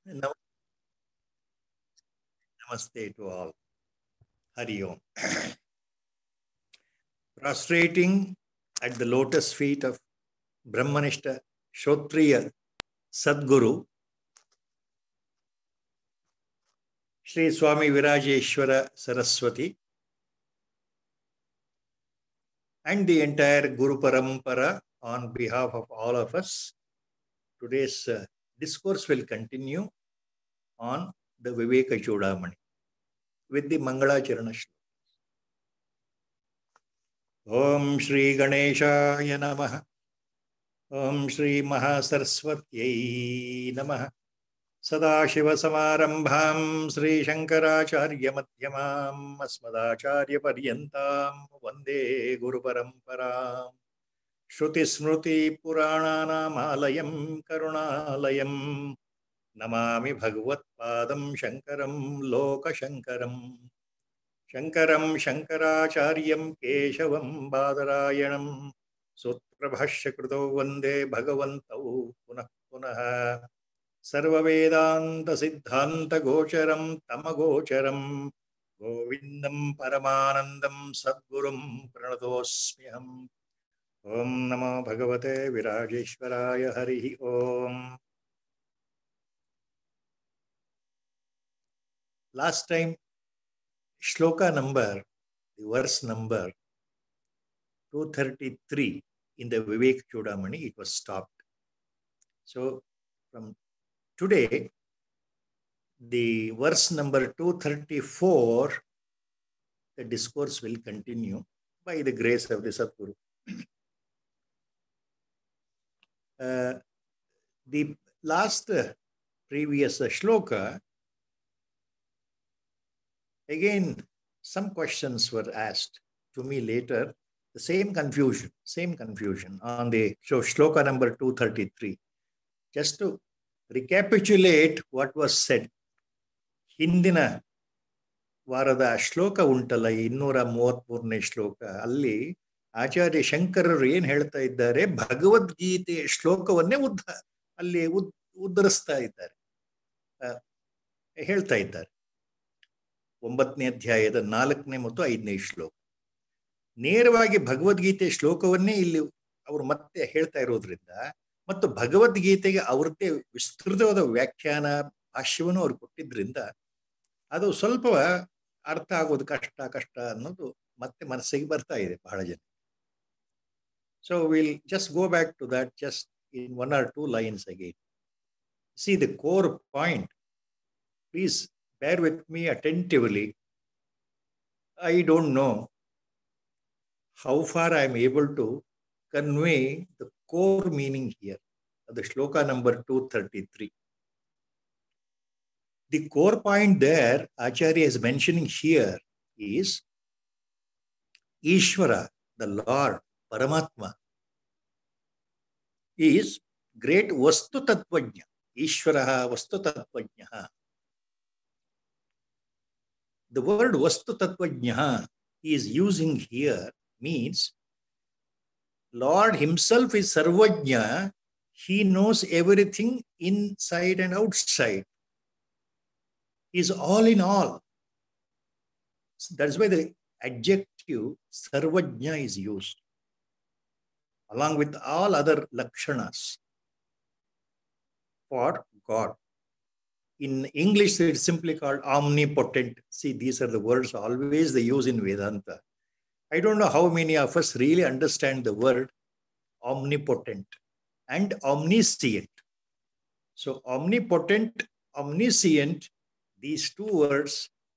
Namaste to all. Hari Om. Prostrating at the lotus feet of Brahmanishta Shrotriya Sadguru, Sri Swami Virajeshwara Saraswati, and the entire Guru Parampara on behalf of all of us, today's discourse will continue on the Viveka Chudamani with the Mangala Charana Shloka. Om Shri Ganeshaya Namaha. Om Shri Mahasaraswatyai Namaha. Sadashivasamarambham Sri Shankaracharya Madhyamam Asmadacharya Paryantam Vande Guru Paramparam Shruti Smruti Purananam Alayam Karunalayam Namami Bhagavat Padam Shankaram Loka Shankaram Shankaram Shankaracharyam Keshavam Badarayanam Sutrabhashya Kruto Vande Bhagavantau Punah Punah Sarva Vedanta Siddhanta Gocharam Tamagocharam Govindam Paramanandam Sadgurum Pranatosmyam Om Namo Bhagavate Virajeshwaraya Harihi Om. Last time, shloka number, the verse number 233 in the Vivek Chudamani, it was stopped. So from today, the verse number 234, the discourse will continue by the grace of the Sadguru. The last previous shloka, again, some questions were asked to me later, the same confusion on the shloka number 233. Just to recapitulate what was said, ಹಿಂದಿನ ವಾರದ ಶ್ಲೋಕ ಉಂಟಲ್ಲ 233ನೇ ಶ್ಲೋಕ, ಅಲ್ಲಿ ಆಚಾರ್ಯ ಶಂಕರರು ಏನ್ ಹೇಳ್ತಾ ಇದ್ದಾರೆ, ಭಗವದ್ಗೀತೆಯ ಶ್ಲೋಕವನ್ನೇ ಅಲ್ಲಿ ಉದ್ಧರಿಸ್ತಾ ಇದ್ದಾರೆ, ಹೇಳ್ತಾ ಇದ್ದಾರೆ. 9ನೇ ಅಧ್ಯಾಯದ 4ನೇ ಮತ್ತು 5ನೇ ಶ್ಲೋಕ ನೇರವಾಗಿ ಭಗವದ್ಗೀತೆಯ ಶ್ಲೋಕವನ್ನೇ ಇಲ್ಲಿ ಅವರು ಮತ್ತೆ ಹೇಳ್ತಾ ಇರೋದ್ರಿಂದ, ಮತ್ತು ಭಗವದ್ಗೀತೆಗೆ ಅವ್ರದ್ದೇ ವಿಸ್ತೃತವಾದ ವ್ಯಾಖ್ಯಾನ ಭಾಷ್ಯವನ್ನು ಅವ್ರು ಕೊಟ್ಟಿದ್ರಿಂದ ಅದು ಸ್ವಲ್ಪ ಅರ್ಥ ಆಗೋದು ಕಷ್ಟ ಅನ್ನೋದು ಮತ್ತೆ ಮನಸ್ಸಿಗೆ ಬರ್ತಾ ಇದೆ ಬಹಳ ಜನ. So will just go back to that just in 1 or 2 lines again. See the core point. Please bear with me attentively. I don't know how far I am able to convey the core meaning here of the shloka number 233. The core point there Acharya is mentioning here is Ishvara, the Lord, Paramatma, is great Vastu Tattvajna. Ishvaraha Vastu Tattvajna. The word Vastu Tattvajna he is using here means Lord himself is Sarvajna. He knows everything inside and outside. He is all in all. So that's why the adjective Sarvajna is used along with all other lakshanas for God. In English, it's simply called omnipotent. See, these are the words always they use in Vedanta. I don't know how many of us really understand the word omnipotent and omniscient. So omnipotent, omniscient, these two words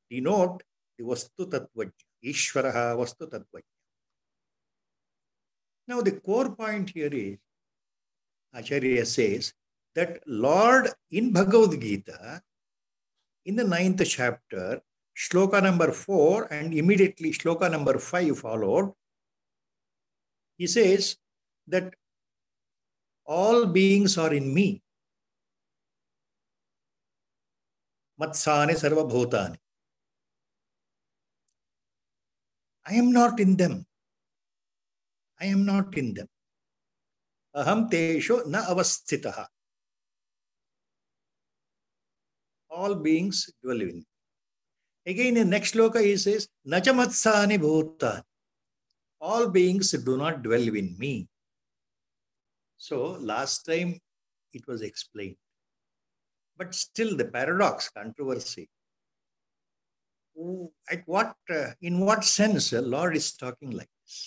denote the Vastu Tattvajna. Ishvaraha Vastu Tattvajna. Now the core point here is, Acharya says that Lord in Bhagavad Gita, in the 9th chapter, shloka number 4 and immediately shloka number 5 followed, he says that all beings are in me. Matsane sarva bhutani. I am not in them. I am not in them. Aham tesho na avasthitaha. All beings dwell in me. Again, in next shloka, he says, Nacha matsani bhutani. All beings do not dwell in me. So, last time it was explained. But still, the paradox, controversy. In what sense the Lord is talking like this?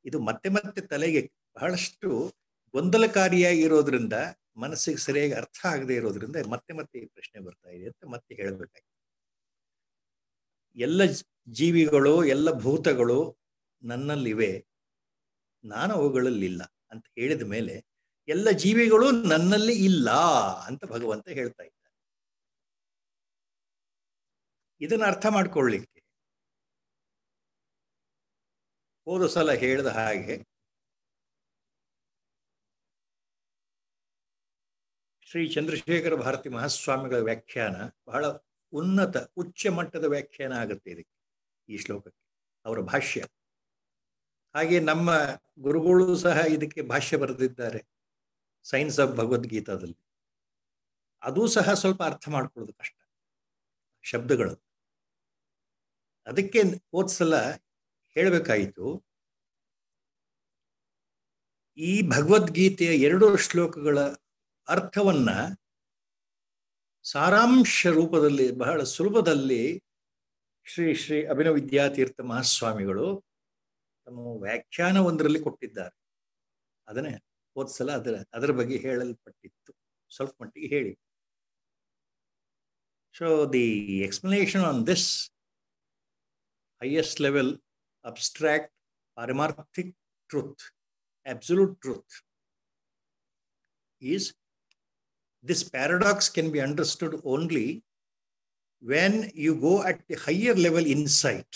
ಇದು ಮತ್ತೆ ಮತ್ತೆ ತಲೆಗೆ ಬಹಳಷ್ಟು ಗೊಂದಲಕಾರಿಯಾಗಿರೋದ್ರಿಂದ, ಮನಸ್ಸಿಗೆ ಸರಿಯಾಗಿ ಅರ್ಥ ಆಗದೆ ಇರೋದ್ರಿಂದ ಮತ್ತೆ ಮತ್ತೆ ಈ ಪ್ರಶ್ನೆ ಬರ್ತಾ ಇದೆ ಅಂತ ಮತ್ತೆ ಹೇಳಬೇಕಾಗಿದೆ. ಎಲ್ಲ ಜೀವಿಗಳು, ಎಲ್ಲ ಭೂತಗಳು ನನ್ನಲ್ಲಿವೆ, ನಾನು ಅವುಗಳಲ್ಲಿಲ್ಲ ಅಂತ ಹೇಳಿದ ಮೇಲೆ ಎಲ್ಲ ಜೀವಿಗಳು ನನ್ನಲ್ಲಿ ಇಲ್ಲ ಅಂತ ಭಗವಂತ ಹೇಳ್ತಾ ಇದ್ದಾರೆ. ಇದನ್ನ ಅರ್ಥ ಮಾಡ್ಕೊಳ್ಳಿಕ್ಕೆ ಹೋದ ಸಲ ಹೇಳಿದ ಹಾಗೆ ಶ್ರೀ ಚಂದ್ರಶೇಖರ ಭಾರತಿ ಮಹಾಸ್ವಾಮಿಗಳ ವ್ಯಾಖ್ಯಾನ ಬಹಳ ಉನ್ನತ ಉಚ್ಚ ಮಟ್ಟದ ವ್ಯಾಖ್ಯಾನ ಆಗುತ್ತೆ ಇದಕ್ಕೆ, ಈ ಶ್ಲೋಕಕ್ಕೆ, ಅವರ ಭಾಷ್ಯ. ಹಾಗೆ ನಮ್ಮ ಗುರುಗಳು ಸಹ ಇದಕ್ಕೆ ಭಾಷ್ಯ ಬರೆದಿದ್ದಾರೆ, ಸೈನ್ಸ್ ಆಫ್ ಭಗವದ್ಗೀತಾದಲ್ಲಿ. ಅದೂ ಸಹ ಸ್ವಲ್ಪ ಅರ್ಥ ಮಾಡ್ಕೊಳ್ಳೋದು ಕಷ್ಟ, ಶಬ್ದಗಳು. ಅದಕ್ಕೆ ಹೋದ್ಸಲ ಹೇಳಬೇಕಾಯಿತು, ಈ ಭಗವದ್ಗೀತೆಯ 2 ಶ್ಲೋಕಗಳ ಅರ್ಥವನ್ನ ಸಾರಾಂಶ ರೂಪದಲ್ಲಿ ಬಹಳ ಸುಲಭದಲ್ಲಿ ಶ್ರೀ ಶ್ರೀ ಅಭಿನವ ವಿದ್ಯಾತೀರ್ಥ ಮಹಾಸ್ವಾಮಿಗಳು ತಮ್ಮ ವ್ಯಾಖ್ಯಾನ ಒಂದರಲ್ಲಿ ಕೊಟ್ಟಿದ್ದಾರೆ. ಅದನ್ನೇ ಹೋದ್ಸಲ ಅದರ ಬಗ್ಗೆ ಹೇಳಲ್ಪಟ್ಟಿತ್ತು, ಸ್ವಲ್ಪ ಮಟ್ಟಿಗೆ ಹೇಳಿ. So the explanation on this highest level abstract paramarthic truth, absolute truth, is this paradox can be understood only when you go at the higher level insight,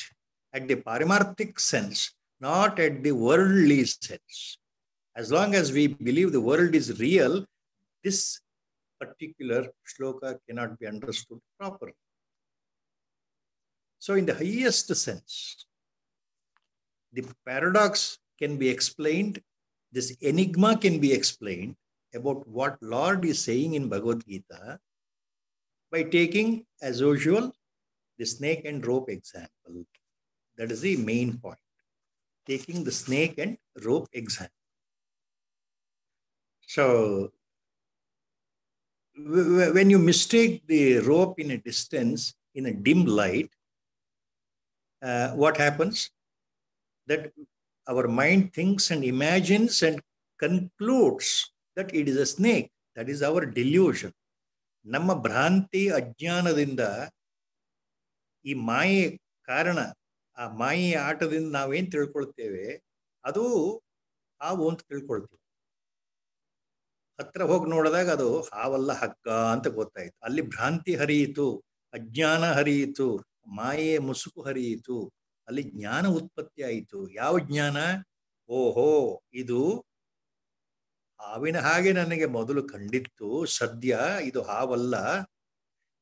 at the paramarthic sense, not at the worldly sense. As long as we believe the world is real, this particular shloka cannot be understood properly. So in the highest sense, the paradox can be explained, this enigma can be explained about what Lord is saying in Bhagavad Gita by taking, as usual, the snake and rope example. That is the main point, taking the snake and rope example. So when you mistake the rope in a distance, in a dim light, what happens? That our mind thinks and imagines and concludes that it is a snake. That is our delusion. Namma ಭ್ರಾಂತಿ ಅಜ್ಞಾನದಿಂದ ಈ ಮಾಯೆ ಕಾರಣ, ಆ ಮಾಯೆಯ ಆಟದಿಂದ ನಾವೇನ್ ತಿಳ್ಕೊಳ್ತೇವೆ ಅದು ಹಾವು ಅಂತ ತಿಳ್ಕೊಳ್ತೀವಿ. ಹತ್ರ ಹೋಗಿ ನೋಡಿದಾಗ ಅದು ಹಾವಲ್ಲ, ಹಗ್ಗ ಅಂತ ಗೊತ್ತಾಯ್ತು. ಅಲ್ಲಿ ಭ್ರಾಂತಿ ಹರಿಯಿತು, ಅಜ್ಞಾನ ಹರಿಯಿತು, ಮಾಯೆಯ ಮುಸುಕು ಹರಿಯಿತು, ಅಲ್ಲಿ ಜ್ಞಾನ ಉತ್ಪತ್ತಿ ಆಯಿತು. ಯಾವ ಜ್ಞಾನ? ಓಹೋ, ಇದು ಹಾವಿನ ಹಾಗೆ ನನಗೆ ಮೊದಲು ಕಂಡಿತ್ತು, ಸದ್ಯ ಇದು ಹಾವಲ್ಲ,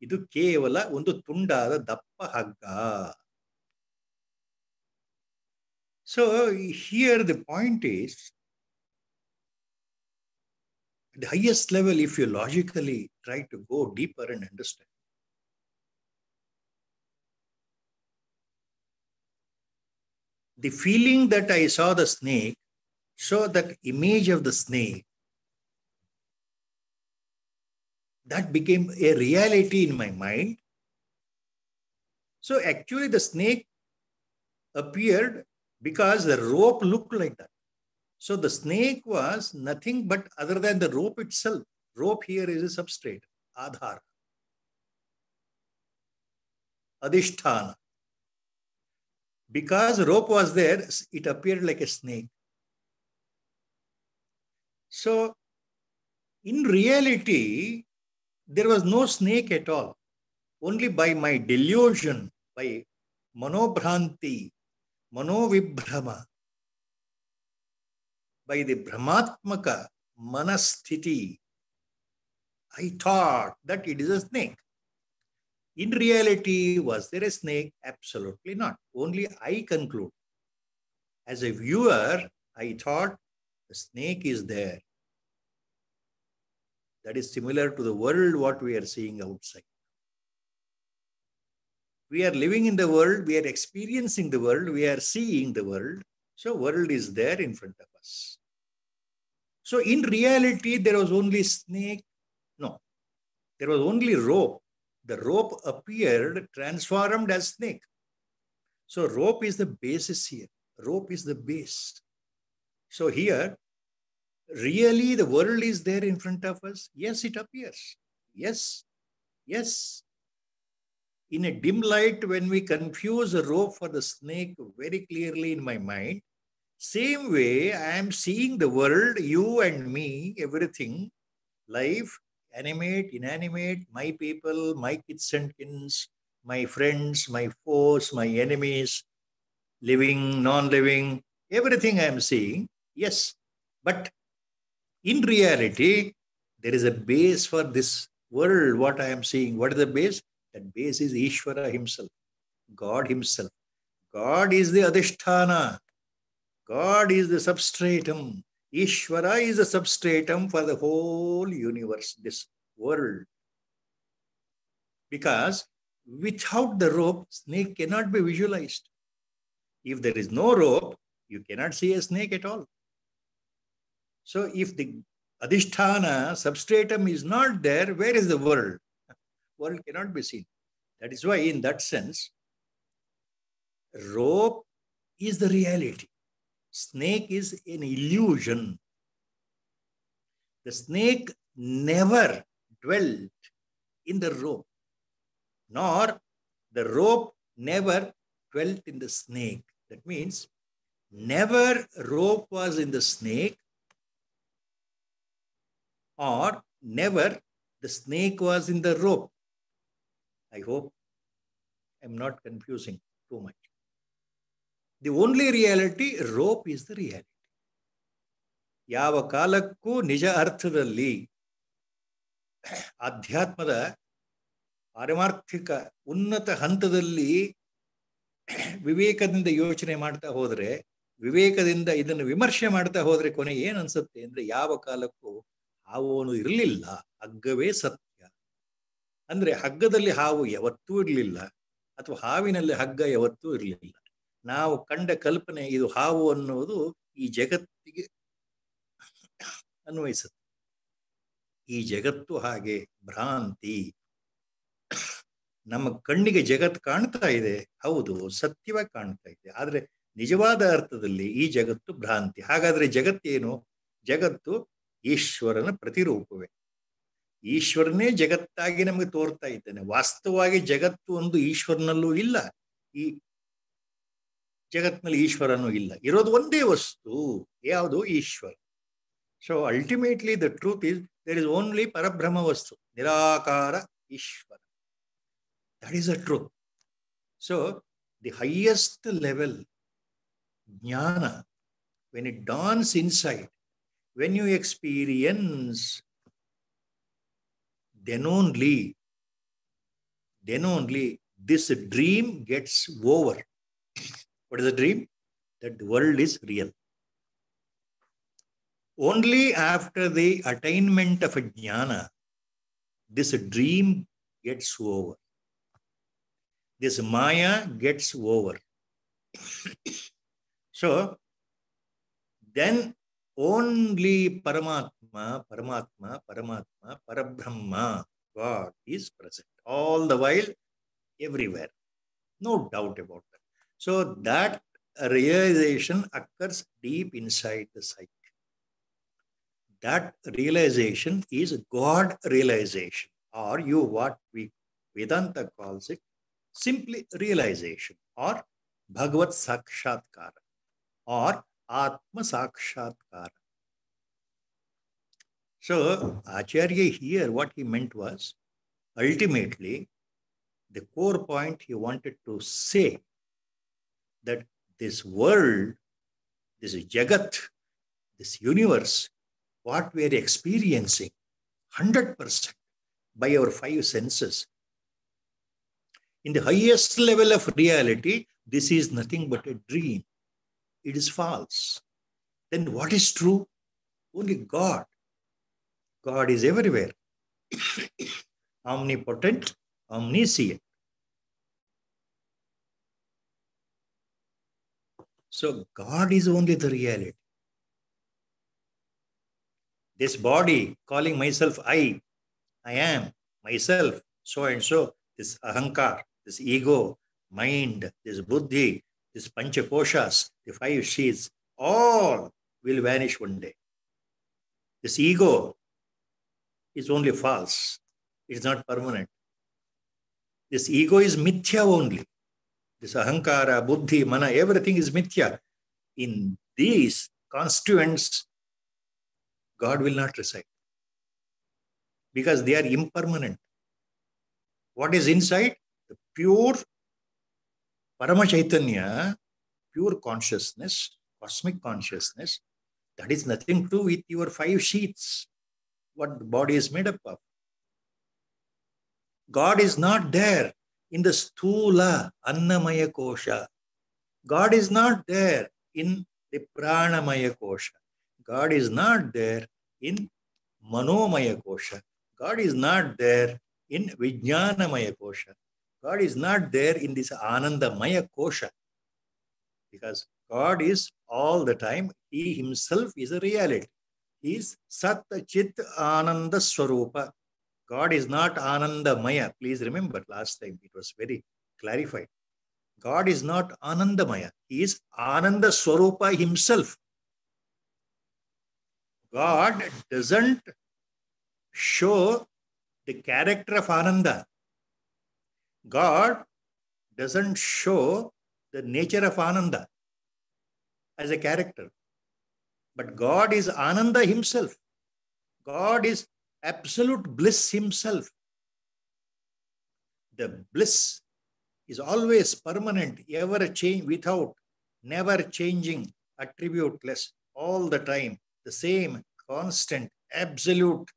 ಇದು ಕೇವಲ ಒಂದು ತುಂಡಾದ ದಪ್ಪ ಹಗ್ಗ. So here the point is, the highest level, if you logically try to go deeper and understand, the feeling that I saw the snake, saw that image of the snake, that became a reality in my mind. So actually the snake appeared because the rope looked like that. So the snake was nothing but other than the rope itself. Rope here is a substrate, adhar, adhisthana. Because rope was there, it appeared like a snake. So in reality, there was no snake at all. Only by my delusion, by manobhranti, manovibhrama, by the brahmatmaka manasthiti, I thought that it is a snake. In reality, was there a snake? Absolutely not. Only I conclude. As a viewer, I thought the snake is there. That is similar to the world what we are seeing outside. We are living in the world, we are experiencing the world, we are seeing the world. So world is there in front of us. So in reality, there was only snake. No, there was only rope. The rope appeared transformed as snake. So rope is the basis here. Rope is the base. So here, really the world is there in front of us. Yes, it appears. Yes, yes. In a dim light, when we confuse a rope for the snake very clearly in my mind, same way I am seeing the world, you and me, everything, life, animate, inanimate, my people, my kids and kins, my friends, my foes, my enemies, living, non-living, everything I am seeing, yes. But in reality, there is a base for this world, what I am seeing. What is the base? That base is Ishvara himself, God himself. God is the Adhisthana. God is the substratum. Ishvara is the substratum for the whole universe, this world. Because without the rope, snake cannot be visualized. If there is no rope, you cannot see a snake at all. So if the Adhisthana, substratum is not there, where is the world? World cannot be seen. That is why in that sense, rope is the reality. Snake is an illusion. The snake never dwelt in the rope, nor the rope never dwelt in the snake. That means never rope was in the snake, or never the snake was in the rope. I hope I'm not confusing too much. The only reality, rope is the reality. ಯಾವ ಕಾಲಕ್ಕೂ ನಿಜ ಅರ್ಥದಲ್ಲಿ ಆಧ್ಯಾತ್ಮದ ಪಾರಮಾರ್ಥಿಕ ಉನ್ನತ ಹಂತದಲ್ಲಿ ವಿವೇಕದಿಂದ ಯೋಚನೆ ಮಾಡ್ತಾ ಹೋದ್ರೆ, ವಿವೇಕದಿಂದ ಇದನ್ನು ವಿಮರ್ಶೆ ಮಾಡ್ತಾ ಹೋದ್ರೆ ಕೊನೆ ಏನ್ ಅನ್ಸುತ್ತೆ ಅಂದ್ರೆ, ಯಾವ ಕಾಲಕ್ಕೂ ಹಾವು ಇರಲಿಲ್ಲ, ಹಗ್ಗವೇ ಸತ್ಯ. ಅಂದ್ರೆ ಹಗ್ಗದಲ್ಲಿ ಹಾವು ಯಾವತ್ತೂ ಇರಲಿಲ್ಲ, ಅಥವಾ ಹಾವಿನಲ್ಲಿ ಹಗ್ಗ ಯಾವತ್ತೂ ಇರಲಿಲ್ಲ. ನಾವು ಕಂಡ ಕಲ್ಪನೆ ಇದು ಹಾವು ಅನ್ನೋದು ಈ ಜಗತ್ತಿಗೆ ಅನ್ವಯಿಸುತ್ತೆ. ಈ ಜಗತ್ತು ಹಾಗೆ ಭ್ರಾಂತಿ. ನಮ್ಮ ಕಣ್ಣಿಗೆ ಜಗತ್ತು ಕಾಣ್ತಾ ಇದೆ, ಹೌದು, ಸತ್ಯವಾಗಿ ಕಾಣ್ತಾ ಇದೆ. ಆದ್ರೆ ನಿಜವಾದ ಅರ್ಥದಲ್ಲಿ ಈ ಜಗತ್ತು ಭ್ರಾಂತಿ. ಹಾಗಾದ್ರೆ ಜಗತ್ತೇನು? ಜಗತ್ತು ಈಶ್ವರನ ಪ್ರತಿರೂಪವೇ. ಈಶ್ವರನೇ ಜಗತ್ತಾಗಿ ನಮಗೆ ತೋರ್ತಾ ಇದ್ದಾನೆ. ವಾಸ್ತವವಾಗಿ ಜಗತ್ತು ಒಂದು ಈಶ್ವರನಲ್ಲೂ ಇಲ್ಲ, ಈ ಜಗತ್ತಿನಲ್ಲಿ ಈಶ್ವರನೂ ಇಲ್ಲ. ಇರೋದು ಒಂದೇ ವಸ್ತು, ಯಾವುದು? ಈಶ್ವರ. So ultimately the truth is there is only ಪರಬ್ರಹ್ಮ ವಸ್ತು, ನಿರಾಕಾರ Ishwara. That is the truth. So the highest level, jnana, when it dawns inside, when you experience, then only this dream gets over. What is the dream? That the world is real. Only after the attainment of a jnana, this dream gets over. This Maya gets over. So then only Paramatma, Parabrahma, God is present all the while, everywhere. No doubt about that. So that realization occurs deep inside the psyche. That realization is God realization, or what we Vedanta calls it, simply realization, or Bhagavad Sakshatkara, or Atma Sakshatkara. So Acharya here, what he meant was, ultimately, the core point he wanted to say, that this world, this Jagat, this universe, what we are experiencing 100% by our five senses, in the highest level of reality, this is nothing but a dream. It is false. Then what is true? Only God. God is everywhere. omnipotent, omniscient. So God is only the reality. This body calling myself I am, myself, so and so, this ahankar, this ego, mind, this buddhi, this panchakoshas, the five sheaths, all will vanish one day. This ego is only false. It's not permanent. This ego is mithya only. This ahankara, buddhi, mana, everything is mithya. In these constituents, God will not reside because they are impermanent. What is inside? The pure Parama Chaitanya, pure consciousness, cosmic consciousness, that is nothing to do with your five sheaths, what the body is made up of. God is not there in the sthula Annamaya Kosha. God is not there in the Pranamaya Kosha. God is not there in Manomaya Kosha. God is not there in Vijnanamaya Kosha. God is not there in this Anandamaya Kosha. Because God is all the time, He Himself is a reality. He is Sat Chit Ananda Swarupa. God is not Anandamaya. Please remember, last time it was very clarified. God is not Anandamaya. He is Ananda Swarupa Himself. God doesn't show the character of Ananda. God doesn't show the nature of Ananda as a character. But God is Ananda Himself. God is absolute bliss Himself. The bliss is always permanent, ever change, without, never changing, attributeless, all the time, the same, constant, absolute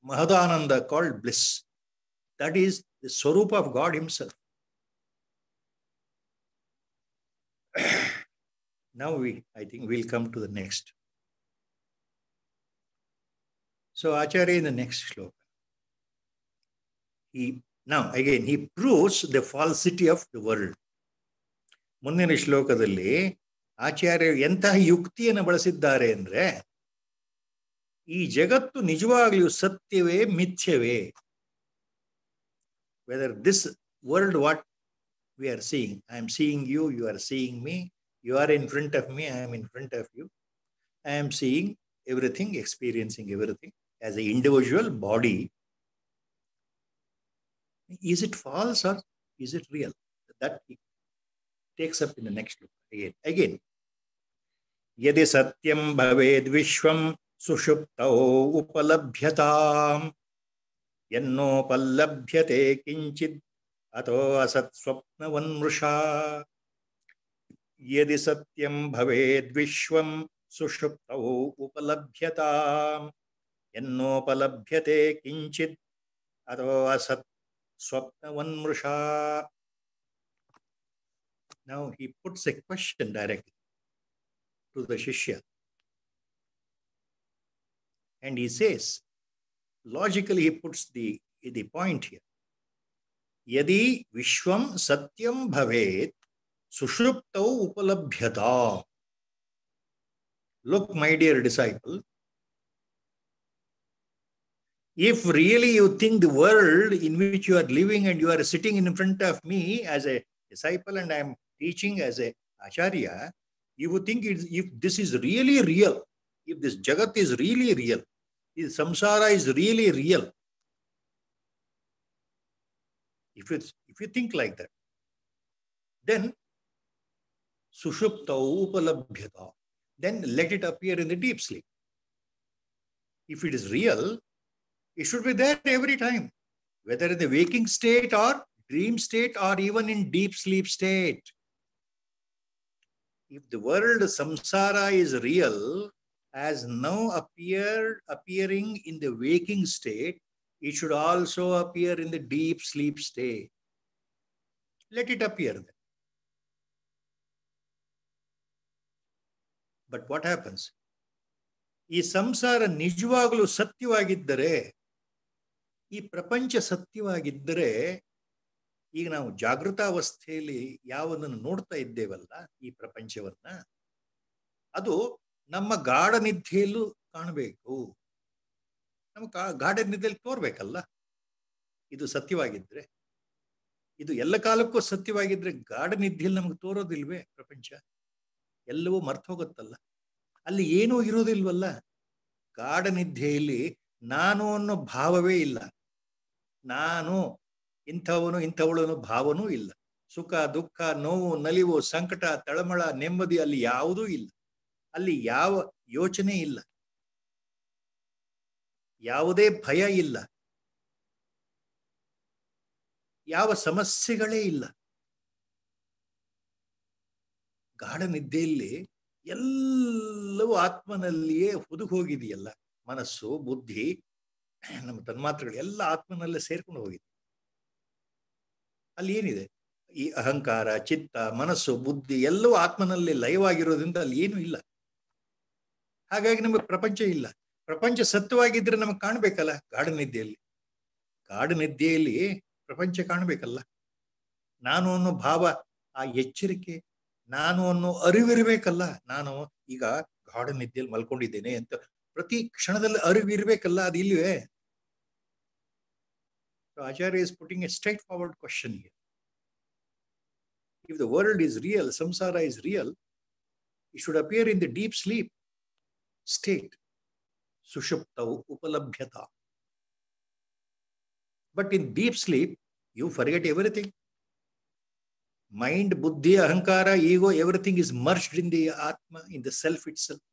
Mahadananda called bliss. That is the Swarupa of God Himself. Now I think we'll come to the next. So Acharya in the next shloka, he proves the falsity of the world. ಮುಂದಿನ ಶ್ಲೋಕದಲ್ಲಿ ಆಚಾರ್ಯರು ಎಂತಹ ಯುಕ್ತಿಯನ್ನು ಬಳಸಿದ್ದಾರೆ ಅಂದ್ರೆ ಈ ಜಗತ್ತು ನಿಜವಾಗ್ಲೂ ಸತ್ಯವೇ ಮಿಥ್ಯವೇ. Whether this world what we are seeing, I am seeing you, you are seeing me, you are in front of me, I am in front of you, I am seeing everything, experiencing everything as an individual body. Is it false or is it real? That he takes up in the next look again. Yadi satyam bhaved vishvam sushuptau upalabhyatam yannopalabhyate kinchid ato asat swapnavan mrusha. Yadi satyam bhaved vishvam sushuptau upalabhyatam yannopalabhyate kinchid ato asat swapnavan mrusha. Now he puts a question directly to the Shishya. And he says, logically he puts the point here. Yadi vishwam satyam bhavet sushuptau upalabhyata. Look, my dear disciple, if really you think the world in which you are living and you are sitting in front of me as a disciple and I am teaching as a acharya, you would think if this is really real, if this jagat is really real, if samsara is really real, if you think like that, then sushuptau upalabhyata, then let it appear in the deep sleep. If it is real, it should be there every time, whether in the waking state or dream state or even in deep sleep state. If the world samsara is real, as now appearing in the waking state, it should also appear in the deep sleep state. Let it appear then. But what happens? ಈ ಸಂಸಾರ ನಿಜವಾಗಲೂ ಸತ್ಯವಾಗಿದ್ದರೆ ಈ ಪ್ರಪಂಚ ಸತ್ಯವಾಗಿದ್ದರೆ ಈಗ ನಾವು ಜಾಗೃತಾವಸ್ಥೆಯಲ್ಲಿ ಯಾವದನ್ನು ನೋಡ್ತಾ ಇದ್ದೇವಲ್ಲ ಈ ಪ್ರಪಂಚವನ್ನ, ಅದು ನಮ್ಮ ಗಾಢ ನಿದ್ದೆಯಲ್ಲೂ ಕಾಣಬೇಕು. ನಮ್ಮ ಗಾಢ ನಿದ್ದೆಯಲ್ಲಿ ತೋರ್ಬೇಕಲ್ಲ ಇದು ಸತ್ಯವಾಗಿದ್ರೆ. ಇದು ಎಲ್ಲ ಕಾಲಕ್ಕೂ ಸತ್ಯವಾಗಿದ್ರೆ ಗಾಢ ನಿದ್ದೆಯಲ್ಲಿ ನಮ್ಗೆ ತೋರೋದಿಲ್ವೇ ಪ್ರಪಂಚ? ಎಲ್ಲವೂ ಮರ್ತು ಹೋಗುತ್ತಲ್ಲ, ಅಲ್ಲಿ ಏನೂ ಇರೋದಿಲ್ವಲ್ಲ. ಗಾಢ ನಿದ್ದೆಯಲ್ಲಿ ನಾನು ಅನ್ನೋ ಭಾವವೇ ಇಲ್ಲ. ನಾನು ಇಂಥವನು ಇಂಥವಳು ಅನ್ನೋ ಭಾವನೂ ಇಲ್ಲ. ಸುಖ ದುಃಖ ನೋವು ನಲಿವು ಸಂಕಟ ತಳಮಳ ನೆಮ್ಮದಿ ಅಲ್ಲಿ ಯಾವುದೂ ಇಲ್ಲ. ಅಲ್ಲಿ ಯಾವ ಯೋಚನೆ ಇಲ್ಲ, ಯಾವುದೇ ಭಯ ಇಲ್ಲ, ಯಾವ ಸಮಸ್ಯೆಗಳೇ ಇಲ್ಲ. ಗಾಢ ನಿದ್ದೆಯಲ್ಲಿ ಎಲ್ಲವೂ ಆತ್ಮನಲ್ಲಿಯೇ ಹುದುಗಿ ಹೋಗಿದೆಯಲ್ಲ. ಮನಸ್ಸು ಬುದ್ಧಿ ನಮ್ಮ ತನ್ಮಾತ್ರಗಳು ಎಲ್ಲ ಆತ್ಮನಲ್ಲೇ ಸೇರ್ಕೊಂಡು ಹೋಗಿದೆ. ಅಲ್ಲಿ ಏನಿದೆ? ಈ ಅಹಂಕಾರ ಚಿತ್ತ ಮನಸ್ಸು ಬುದ್ಧಿ ಎಲ್ಲವೂ ಆತ್ಮನಲ್ಲಿ ಲಯವಾಗಿರೋದ್ರಿಂದ ಅಲ್ಲಿ ಏನೂ ಇಲ್ಲ. ಹಾಗಾಗಿ ನಮಗೆ ಪ್ರಪಂಚ ಇಲ್ಲ. ಪ್ರಪಂಚ ಸತ್ಯವಾಗಿದ್ರೆ ನಮಗೆ ಕಾಣ್ಬೇಕಲ್ಲ ಗಾಢ ನಿದ್ದೆಯಲ್ಲಿ. ಗಾಢ ನಿದ್ದೆಯಲ್ಲಿ ಪ್ರಪಂಚ ಕಾಣ್ಬೇಕಲ್ಲ. ನಾನು ಅನ್ನೋ ಭಾವ, ಆ ಎಚ್ಚರಿಕೆ, ನಾನು ಅನ್ನೋ ಅರಿವಿರ್ಬೇಕಲ್ಲ. ನಾನು ಈಗ ಗಾಢ ನಿದ್ದೆಯಲ್ಲಿ ಮಲ್ಕೊಂಡಿದ್ದೇನೆ ಅಂತ ಪ್ರತಿ ಕ್ಷಣದಲ್ಲಿ ಅರಿವಿರ್ಬೇಕಲ್ಲ. ಅದು ಇಲ್ವೇ? Acharya is putting a straightforward question here. If the world is real, samsara is real, it should appear in the deep sleep state, sushupta upalabhyata. But in deep sleep, you forget everything. Mind, buddhi, ahankara, ego, everything is merged in the atma, in the self itself.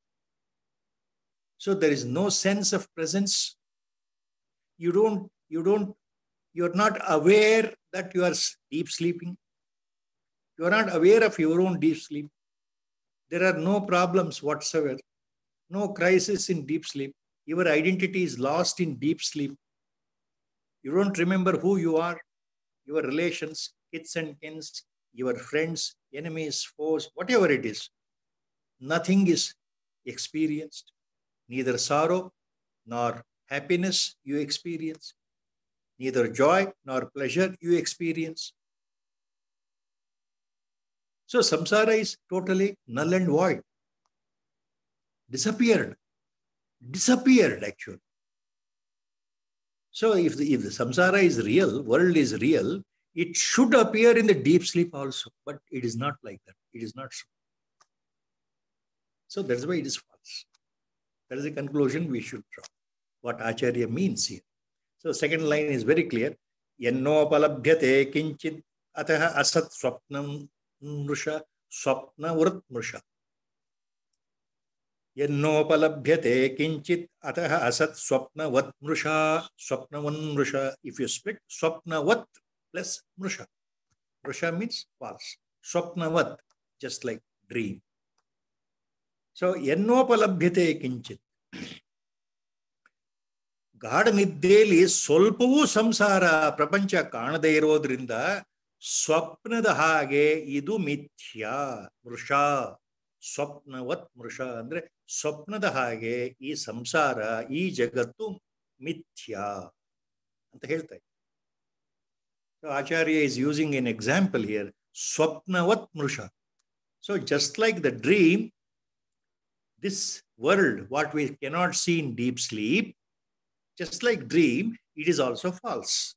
So there is no sense of presence. You're not aware that you are deep sleeping. You are not aware of your own deep sleep. There are no problems whatsoever, no crisis in deep sleep. Your identity is lost in deep sleep. You don't remember who you are, your relations, kith and kins, your friends, enemies, foes, whatever it is. Nothing is experienced. Neither sorrow nor happiness you experience. Neither joy nor pleasure you experience. So samsara is totally null and void. Disappeared actually. So if the samsara is real, world is real, it should appear in the deep sleep also. But it is not like that. It is not so. So that's why it is false. That is the conclusion we should draw. What Acharya means here. So second line is very clear. Yannopalabhyate kinchit ataha asat swapnam mrusha swapna vrat mrusha. Yannopalabhyate kinchit ataha asat swapna vat mrusha swapna van mrusha. If you split swapna vat plus mrusha. Mrusha means false. Swapna vat, just like dream. So yannopalabhyate kinchit. ಗಾಢ ನಿದ್ದೆಯಲ್ಲಿ ಸ್ವಲ್ಪವೂ ಸಂಸಾರ ಪ್ರಪಂಚ ಕಾಣದೇ ಇರೋದ್ರಿಂದ ಸ್ವಪ್ನದ ಹಾಗೆ ಇದು ಮಿಥ್ಯಾ. ಮೃಷ ಸ್ವಪ್ನವತ್ ಮೃಷ ಅಂದ್ರೆ ಸ್ವಪ್ನದ ಹಾಗೆ ಈ ಸಂಸಾರ ಈ ಜಗತ್ತು ಮಿಥ್ಯಾ ಅಂತ ಹೇಳ್ತಾ ಇದ್ದಾರೆ. Acharya is using an example here, swapnavat mrusha. So just like the dream, this world, what we cannot see in deep sleep, just like dream, it is also false.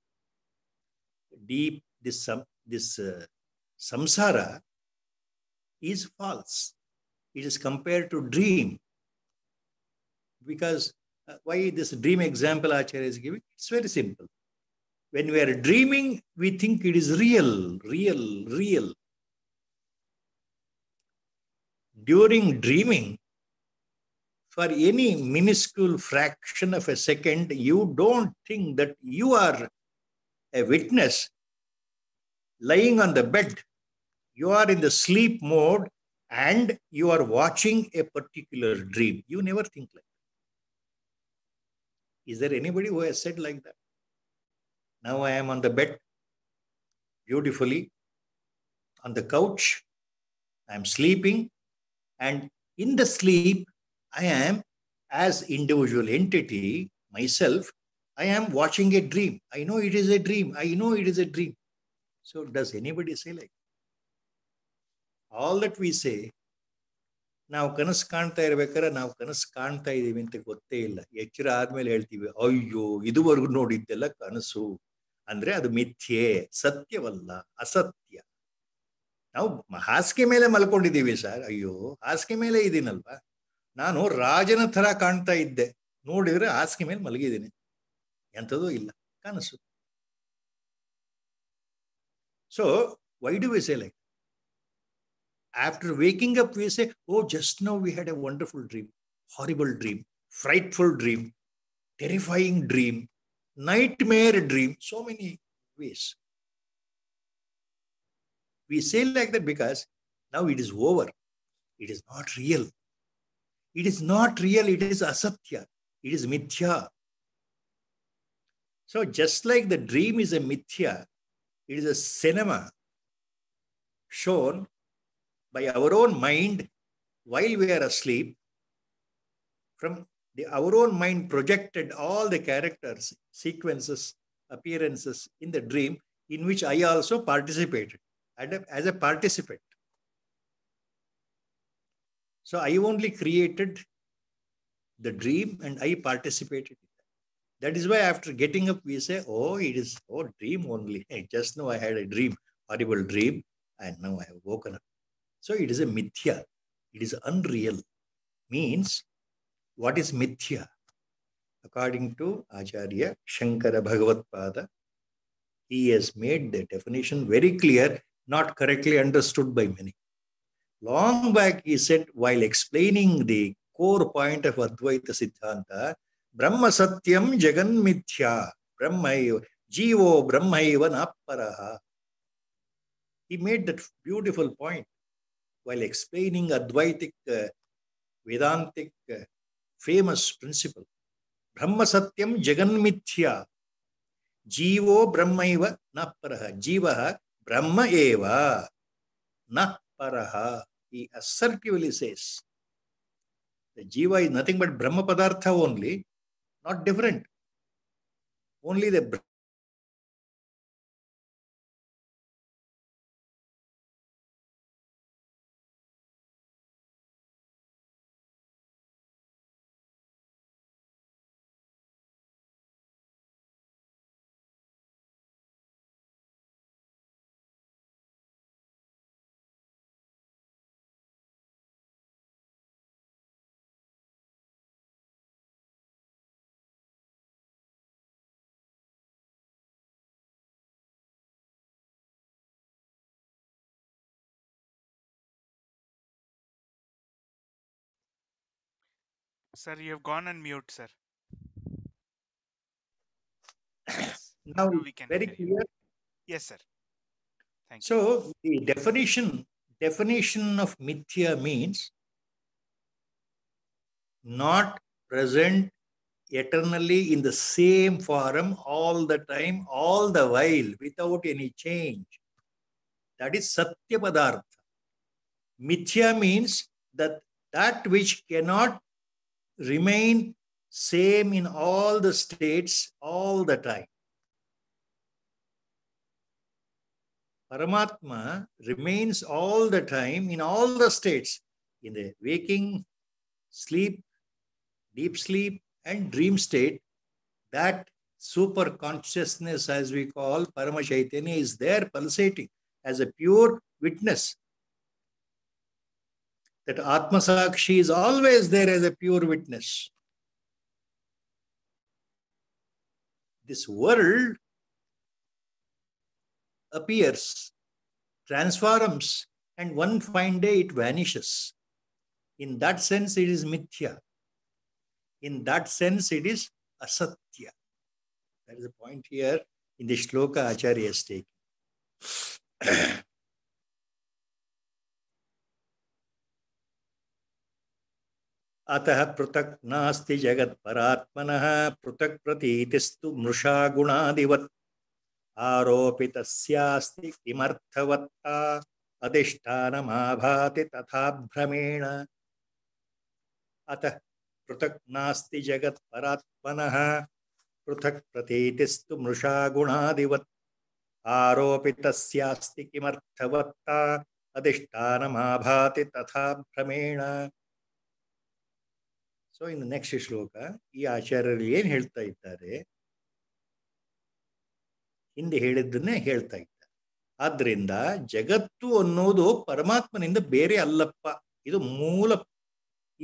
This samsara is false. It is compared to dream. Because why this dream example Acharya is giving? It's very simple. When we are dreaming, we think it is real. During dreaming, for any minuscule fraction of a second, you don't think that you are a witness lying on the bed. You are in the sleep mode and you are watching a particular dream. You never think like that. Is there anybody who has said like that? Now I am on the bed, beautifully, on the couch. I am sleeping, and in the sleep, I am, as individual entity, myself, I am watching a dream. I know it is a dream. I know it is a dream. So does anybody say like? All that we say, ನಾವು ಕನಸು ಕಾಣ್ತಾ ಇರ್ಬೇಕಾದ್ರೆ ನಾವು ಕನಸು ಕಾಣ್ತಾ ಇದೀವಿ ಅಂತ ಗೊತ್ತೇ ಇಲ್ಲ. ಎಚ್ಚರ ಆದ್ಮೇಲೆ ಹೇಳ್ತೀವಿ, ಅಯ್ಯೋ ಇದುವರೆಗೂ ನೋಡಿದ್ದೆಲ್ಲ ಕನಸು. ಅಂದ್ರೆ ಅದು ಮಿಥ್ಯೆ, ಸತ್ಯವಲ್ಲ, ಅಸತ್ಯ. ನಾವು ಹಾಸಿಗೆ ಮೇಲೆ ಮಲ್ಕೊಂಡಿದ್ದೀವಿ ಸರ್, ಅಯ್ಯೋ ಹಾಸಿಗೆ ಮೇಲೆ ಇದೀನಲ್ವಾ, ನಾನು ರಾಜನ ತರ ಕಾಣ್ತಾ ಇದ್ದೆ, ನೋಡಿದ್ರೆ ಹಾಸಿಗೆ ಮೇಲೆ ಮಲಗಿದ್ದೀನಿ, ಎಂಥದೂ ಇಲ್ಲ, ಕನಸು. So why do we say like? After waking up, we say, oh, just now we had a wonderful dream, horrible dream, frightful dream, terrifying dream, nightmare dream, so many ways. We say like that because now it is over. It is not real. It is not real. It is asatya. It is mithya. So just like the dream is a mithya, it is a cinema shown by our own mind while we are asleep. From our own mind projected all the characters, sequences, appearances in the dream in which I also participated as a participant. So I only created the dream and I participated in that. That is why after getting up we say, oh, it is dream only. Just now I had a dream, horrible dream, and now I have woken up. So it is a mithya. It is unreal. Means, what is mithya? According to Acharya Shankara Bhagavatpada, he has made the definition very clear, not correctly understood by many. Long back he said, while explaining the core point of Advaita Siddhanta, Brahma Satyam Jagan Mithya, Brahmaiva, Jivo Brahmaiva Napparaha. He made that beautiful point while explaining Advaitic, Vedantic, famous principle. Brahma Satyam Jagan Mithya, Jivo Brahmaiva Napparaha. Jivaha Brahma Eva Napparaha. He assertively says, the Jiva is nothing but Brahma Padartha only, not different. Only the Sir, you have gone on mute, sir. Yes. now We can very hear you. clear. Yes, sir. Thank you. So the definition of mithya means not present eternally in the same form all the time, all the while, without any change. That is Satya Padartha. Mithya means that which cannot remain same in all the states all the time. Paramatma remains all the time in all the states, in the waking, sleep, deep sleep, and dream state. That super consciousness, as we call Parama Chaitanya, is there pulsating as a pure witness. That Atma Sakshi is always there as a pure witness. This world appears, transforms, and one fine day it vanishes. In that sense, it is mithya. In that sense, it is asatya. That is the point here in the shloka Acharya is taking. अतः पृथक् नास्ति जगत् परात्मनः पृथक् प्रतीतिस्तु मृषा गुणादिवत् आरोपितस्यास्ति किमर्थवत्ता अधिष्ठानमाभाति तथा भ्रमेण. अतः पृथक् नास्ति जगत् परात्मनः पृथक् प्रतीतिस्तु मृषा गुणादिवत् आरोपितस्यास्ति किमर्थवत्ता अधिष्ठानमाभाति तथा भ्रमेण. ಸೊ ಇನ್ನು ನೆಕ್ಸ್ಟ್ ಶ್ಲೋಕ ಈ ಆಚಾರ್ಯರು ಏನು ಹೇಳ್ತಾ ಇದ್ದಾರೆ, ಹಿಂದೆ ಹೇಳಿದ್ದನ್ನೇ ಹೇಳ್ತಾ ಇದ್ದಾರೆ. ಆದ್ರಿಂದ ಜಗತ್ತು ಅನ್ನೋದು ಪರಮಾತ್ಮನಿಂದ ಬೇರೆ ಅಲ್ಲಪ್ಪ. ಇದು ಮೂಲ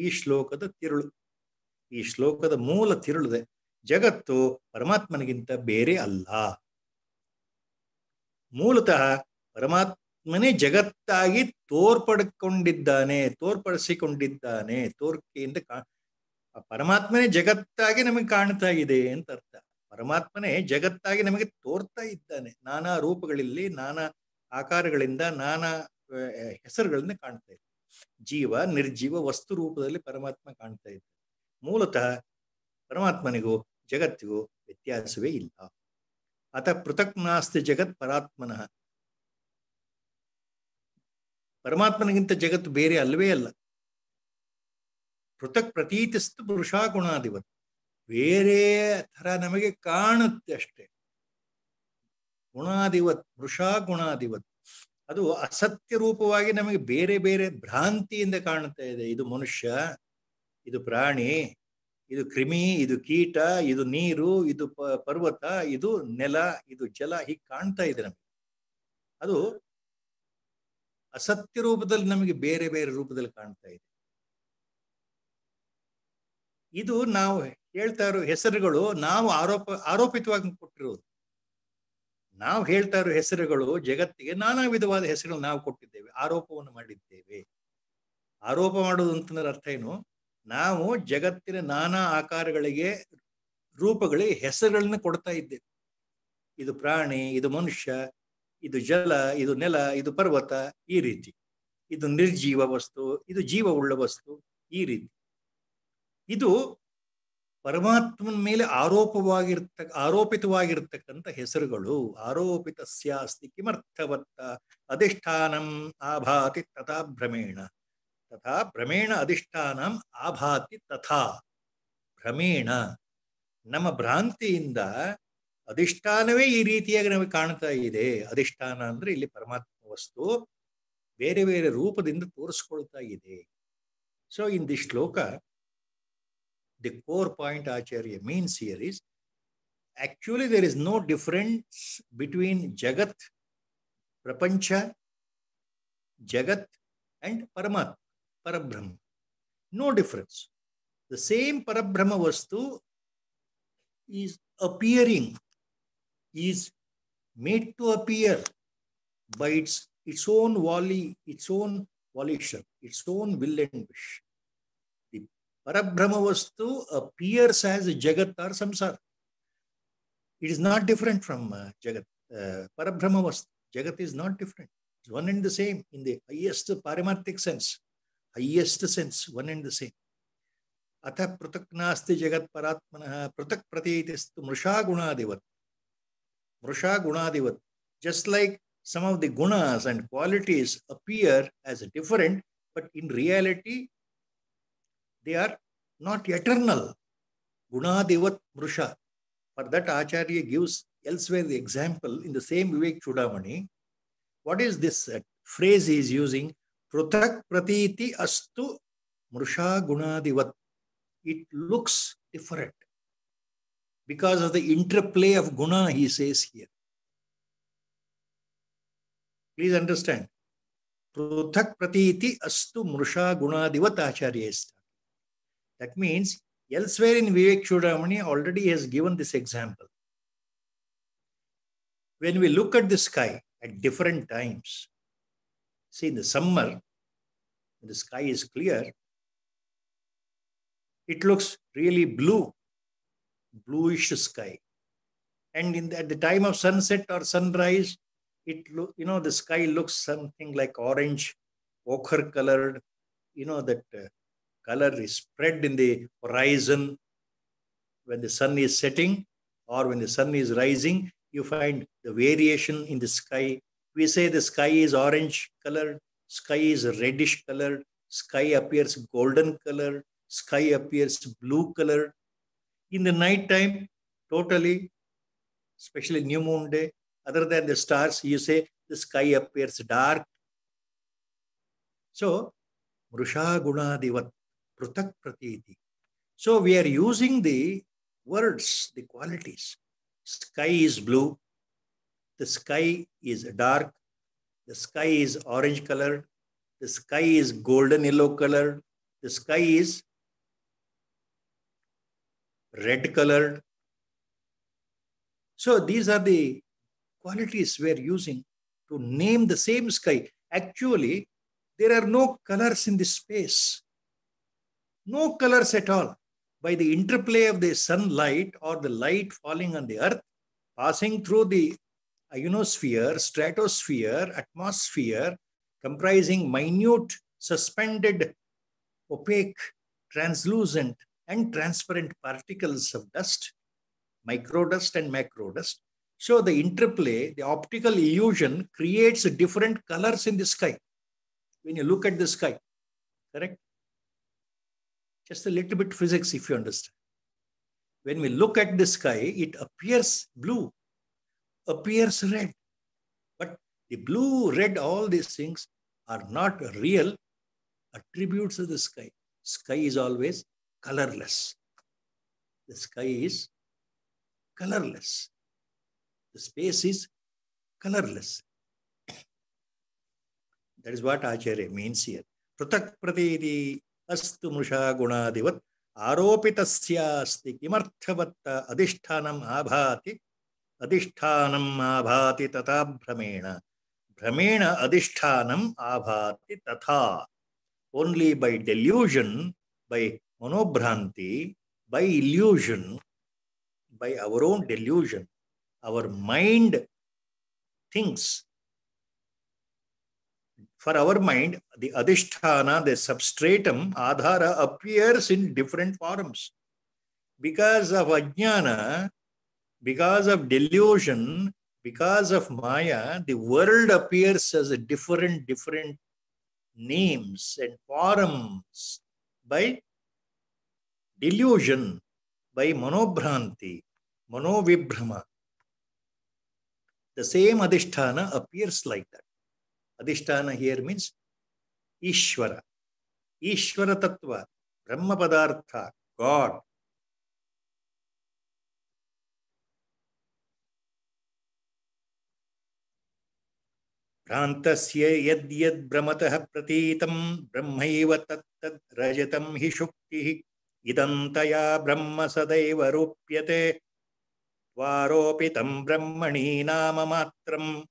ಈ ಶ್ಲೋಕದ ತಿರುಳು. ಈ ಶ್ಲೋಕದ ಮೂಲ ತಿರುಳಿದೆ. ಜಗತ್ತು ಪರಮಾತ್ಮನಿಗಿಂತ ಬೇರೆ ಅಲ್ಲ. ಮೂಲತಃ ಪರಮಾತ್ಮನೇ ಜಗತ್ತಾಗಿ ತೋರ್ಪಡಿಸಿಕೊಂಡಿದ್ದಾನೆ. ತೋರ್ಕೆಯಿಂದ ಪರಮಾತ್ಮನೇ ಜಗತ್ತಾಗಿ ನಮಗೆ ಕಾಣ್ತಾ ಇದೆ ಅಂತ ಅರ್ಥ. ಪರಮಾತ್ಮನೇ ಜಗತ್ತಾಗಿ ನಮಗೆ ತೋರ್ತಾ ಇದ್ದಾನೆ. ನಾನಾ ರೂಪಗಳಲ್ಲಿ, ನಾನಾ ಆಕಾರಗಳಿಂದ, ನಾನಾ ಹೆಸರುಗಳಿಂದ ಕಾಣ್ತಾ ಇದೆ. ಜೀವ ನಿರ್ಜೀವ ವಸ್ತು ರೂಪದಲ್ಲಿ ಪರಮಾತ್ಮ ಕಾಣ್ತಾ ಇದ್ದಾನೆ. ಮೂಲತಃ ಪರಮಾತ್ಮನಿಗೂ ಜಗತ್ತಿಗೂ ವ್ಯತ್ಯಾಸವೇ ಇಲ್ಲ. ಅತ ಪೃಥಕ್ ನಾಸ್ತಿ ಜಗತ್ ಪರಾತ್ಮನಃ. ಪರಮಾತ್ಮನಿಗಿಂತ ಜಗತ್ತು ಬೇರೆ ಅಲ್ಲವೇ ಅಲ್ಲ. ಪೃಥಕ್ ಪ್ರತೀತಿಸ್ತು ಪುರುಷಾ ಗುಣಾಧಿವತ್. ಬೇರೆ ಥರ ನಮಗೆ ಕಾಣುತ್ತೆ ಅಷ್ಟೇ. ಗುಣಾಧಿವತ್, ಪುರುಷಾ ಗುಣಾಧಿವತ್. ಅದು ಅಸತ್ಯ ರೂಪವಾಗಿ ನಮಗೆ ಬೇರೆ ಬೇರೆ ಭ್ರಾಂತಿಯಿಂದ ಕಾಣ್ತಾ ಇದೆ. ಇದು ಮನುಷ್ಯ, ಇದು ಪ್ರಾಣಿ, ಇದು ಕ್ರಿಮಿ, ಇದು ಕೀಟ, ಇದು ನೀರು, ಇದು ಪರ್ವತ, ಇದು ನೆಲ, ಇದು ಜಲ, ಹೀಗೆ ಕಾಣ್ತಾ ಇದೆ ನಮಗೆ. ಅದು ಅಸತ್ಯ ರೂಪದಲ್ಲಿ ನಮಗೆ ಬೇರೆ ಬೇರೆ ರೂಪದಲ್ಲಿ ಕಾಣ್ತಾ ಇದೆ. ಇದು ನಾವು ಹೇಳ್ತಾ ಇರೋ ಹೆಸರುಗಳು ನಾವು ಆರೋಪಿತವಾಗಿ ಕೊಟ್ಟಿರೋದು. ನಾವು ಹೇಳ್ತಾ ಇರೋ ಹೆಸರುಗಳು ಜಗತ್ತಿಗೆ ನಾನಾ ವಿಧವಾದ ಹೆಸರುಗಳು ನಾವು ಕೊಟ್ಟಿದ್ದೇವೆ, ಆರೋಪವನ್ನು ಮಾಡಿದ್ದೇವೆ. ಆರೋಪ ಮಾಡೋದು ಅಂತಂದ್ರೆ ಅರ್ಥ ಏನು? ನಾವು ಜಗತ್ತಿನ ನಾನಾ ಆಕಾರಗಳಿಗೆ, ರೂಪಗಳಿಗೆ ಹೆಸರುಗಳನ್ನ ಕೊಡ್ತಾ ಇದ್ದೇವೆ. ಇದು ಪ್ರಾಣಿ, ಇದು ಮನುಷ್ಯ, ಇದು ಜಲ, ಇದು ನೆಲ, ಇದು ಪರ್ವತ, ಈ ರೀತಿ. ಇದು ನಿರ್ಜೀವ ವಸ್ತು, ಇದು ಜೀವವುಳ್ಳ ವಸ್ತು, ಈ ರೀತಿ. ಇದು ಪರಮಾತ್ಮನ ಮೇಲೆ ಆರೋಪಿತವಾಗಿರ್ತಕ್ಕಂಥ ಹೆಸರುಗಳು. ಆರೋಪಿತಸ್ಯಾಸ್ತಿ ಕಿಮರ್ಥವತ್ತ ಅಧಿಷ್ಠಾನಂ ಆಭಾತಿ ತಥಾ ಭ್ರಮೇಣ. ತಥಾ ಭ್ರಮೇಣ ಅಧಿಷ್ಠಾನಂ ಆಭಾತಿ ತಥಾ ಭ್ರಮೇಣ. ನಮ್ಮ ಭ್ರಾಂತಿಯಿಂದ ಅಧಿಷ್ಠಾನವೇ ಈ ರೀತಿಯಾಗಿ ನಮಗೆ ಕಾಣ್ತಾ ಇದೆ. ಅಧಿಷ್ಠಾನ ಅಂದ್ರೆ ಇಲ್ಲಿ ಪರಮಾತ್ಮ ವಸ್ತು ಬೇರೆ ಬೇರೆ ರೂಪದಿಂದ ತೋರಿಸ್ಕೊಳ್ತಾ ಇದೆ. ಸೊ ಇನ್ ದಿಸ್ ಶ್ಲೋಕ, the core point Acharya means here is, actually there is no difference between Jagat, Prapancha, Jagat and Paramatma, Parabrahma. No difference. The same Parabrahma Vastu is appearing, is made to appear by its own volition, its own will and wish. Parabrahma Vastu appears as Jagat or Samsara. It is not different from Jagat. Parabrahma Vastu, Jagat is not different. It's one and the same in the highest paramarthic sense. Highest sense, one and the same. Atha prutak nasti Jagat paratmanah prutak pratitistu mrusha gunadivat. Mrusha gunadivat. Just like some of the gunas and qualities appear as different, but in reality, they are not eternal. Gunadivat Mrusha. For that, Acharya gives elsewhere the example in the same Vivek Chudamani. What is this phrase he is using? Pruthak pratiti astu Mrusha Gunadivat. It looks different because of the interplay of guna, he says here. Please understand. Pruthak pratiti astu Mrusha Gunadivat Acharya is. That means elsewhere in Vivek Chudamani already has given this example. When we look at the sky at different times, see in the summer, when the sky is clear, it looks really bluish sky. And at the time of sunset or sunrise, the sky looks something like orange, ochre colored, that color is spread in the horizon. When the sun is setting or when the sun is rising, you find the variation in the sky. We say the sky is orange colored, sky is reddish colored, sky appears golden colored, sky appears blue colored. In the night time, totally, especially new moon day, other than the stars, you say the sky appears dark. So, Mrusha Gunadivat Prutak Pratiti. So, we are using the words, the qualities. Sky is blue, the sky is dark, the sky is orange colored, the sky is golden yellow colored, the sky is red colored. So these are the qualities we are using to name the same sky. Actually, there are no colors in this space. No colors at all. By the interplay of the sunlight or the light falling on the earth, passing through the ionosphere, stratosphere, atmosphere, comprising minute, suspended, opaque, translucent, and transparent particles of dust, microdust and macrodust. So the interplay, the optical illusion creates different colors in the sky. When you look at the sky, correct? Just a little bit physics if you understand. When we look at the sky, it appears blue, appears red. But the blue, red, all these things are not real attributes of the sky. Sky is always colorless. The sky is colorless. The space is colorless. That is what Acharya means here. Prutak pratiti astu mrusha gunadivat aropitasya kimarthavatta adhishthanam abhati tata bhramena. Bhramena adhishthanam abhati tata. Only by delusion, by monobhranti, by illusion, by our own delusion, our mind thinks. For our mind, the adhisthana, the substratum, adhara, appears in different forms. Because of ajnana, because of delusion, because of maya, the world appears as a different names and forms by delusion, by monobhranti, manovibhrama. The same adhisthana appears like that. Adhisthana here means Ishvara. Ishvara Tattva, Brahma Padartha, God. Prantasya yad yad brahmatah pratitam brahmaiva tat tad rajatam hi shuktihi idantaya brahma sadaiva rupyate varopitam brahmani nama matram.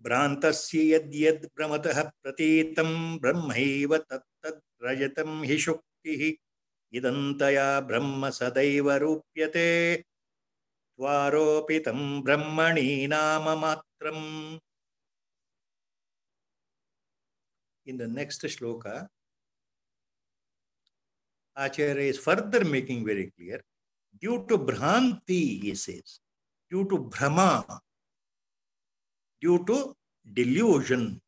Bhrantasya yad yad brahmatah pratitam brahmaiva tat tad rajatam hi shuktihi idantaya brahma sadaiva rupyate Tvaropitam brahmani nama matram. In the next shloka, Acharya is further making very clear, due to bhranti, he says, due to brahma, due to delusion,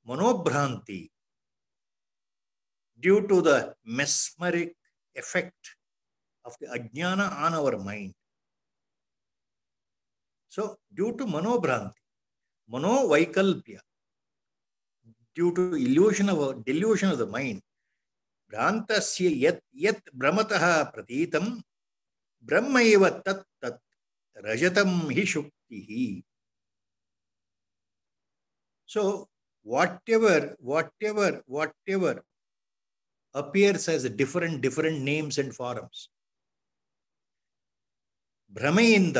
monobhranti, due to the mesmeric effect of the ajnana on our mind. So, due to manobhranti, manovaikalpya, due to illusion of delusion of the mind, bhrantasya yat brahmataha pratitam brahmaiva tat tat rajatam hi shuktihi. So, whatever appears as different names and forms, ಭ್ರಮೆಯಿಂದ,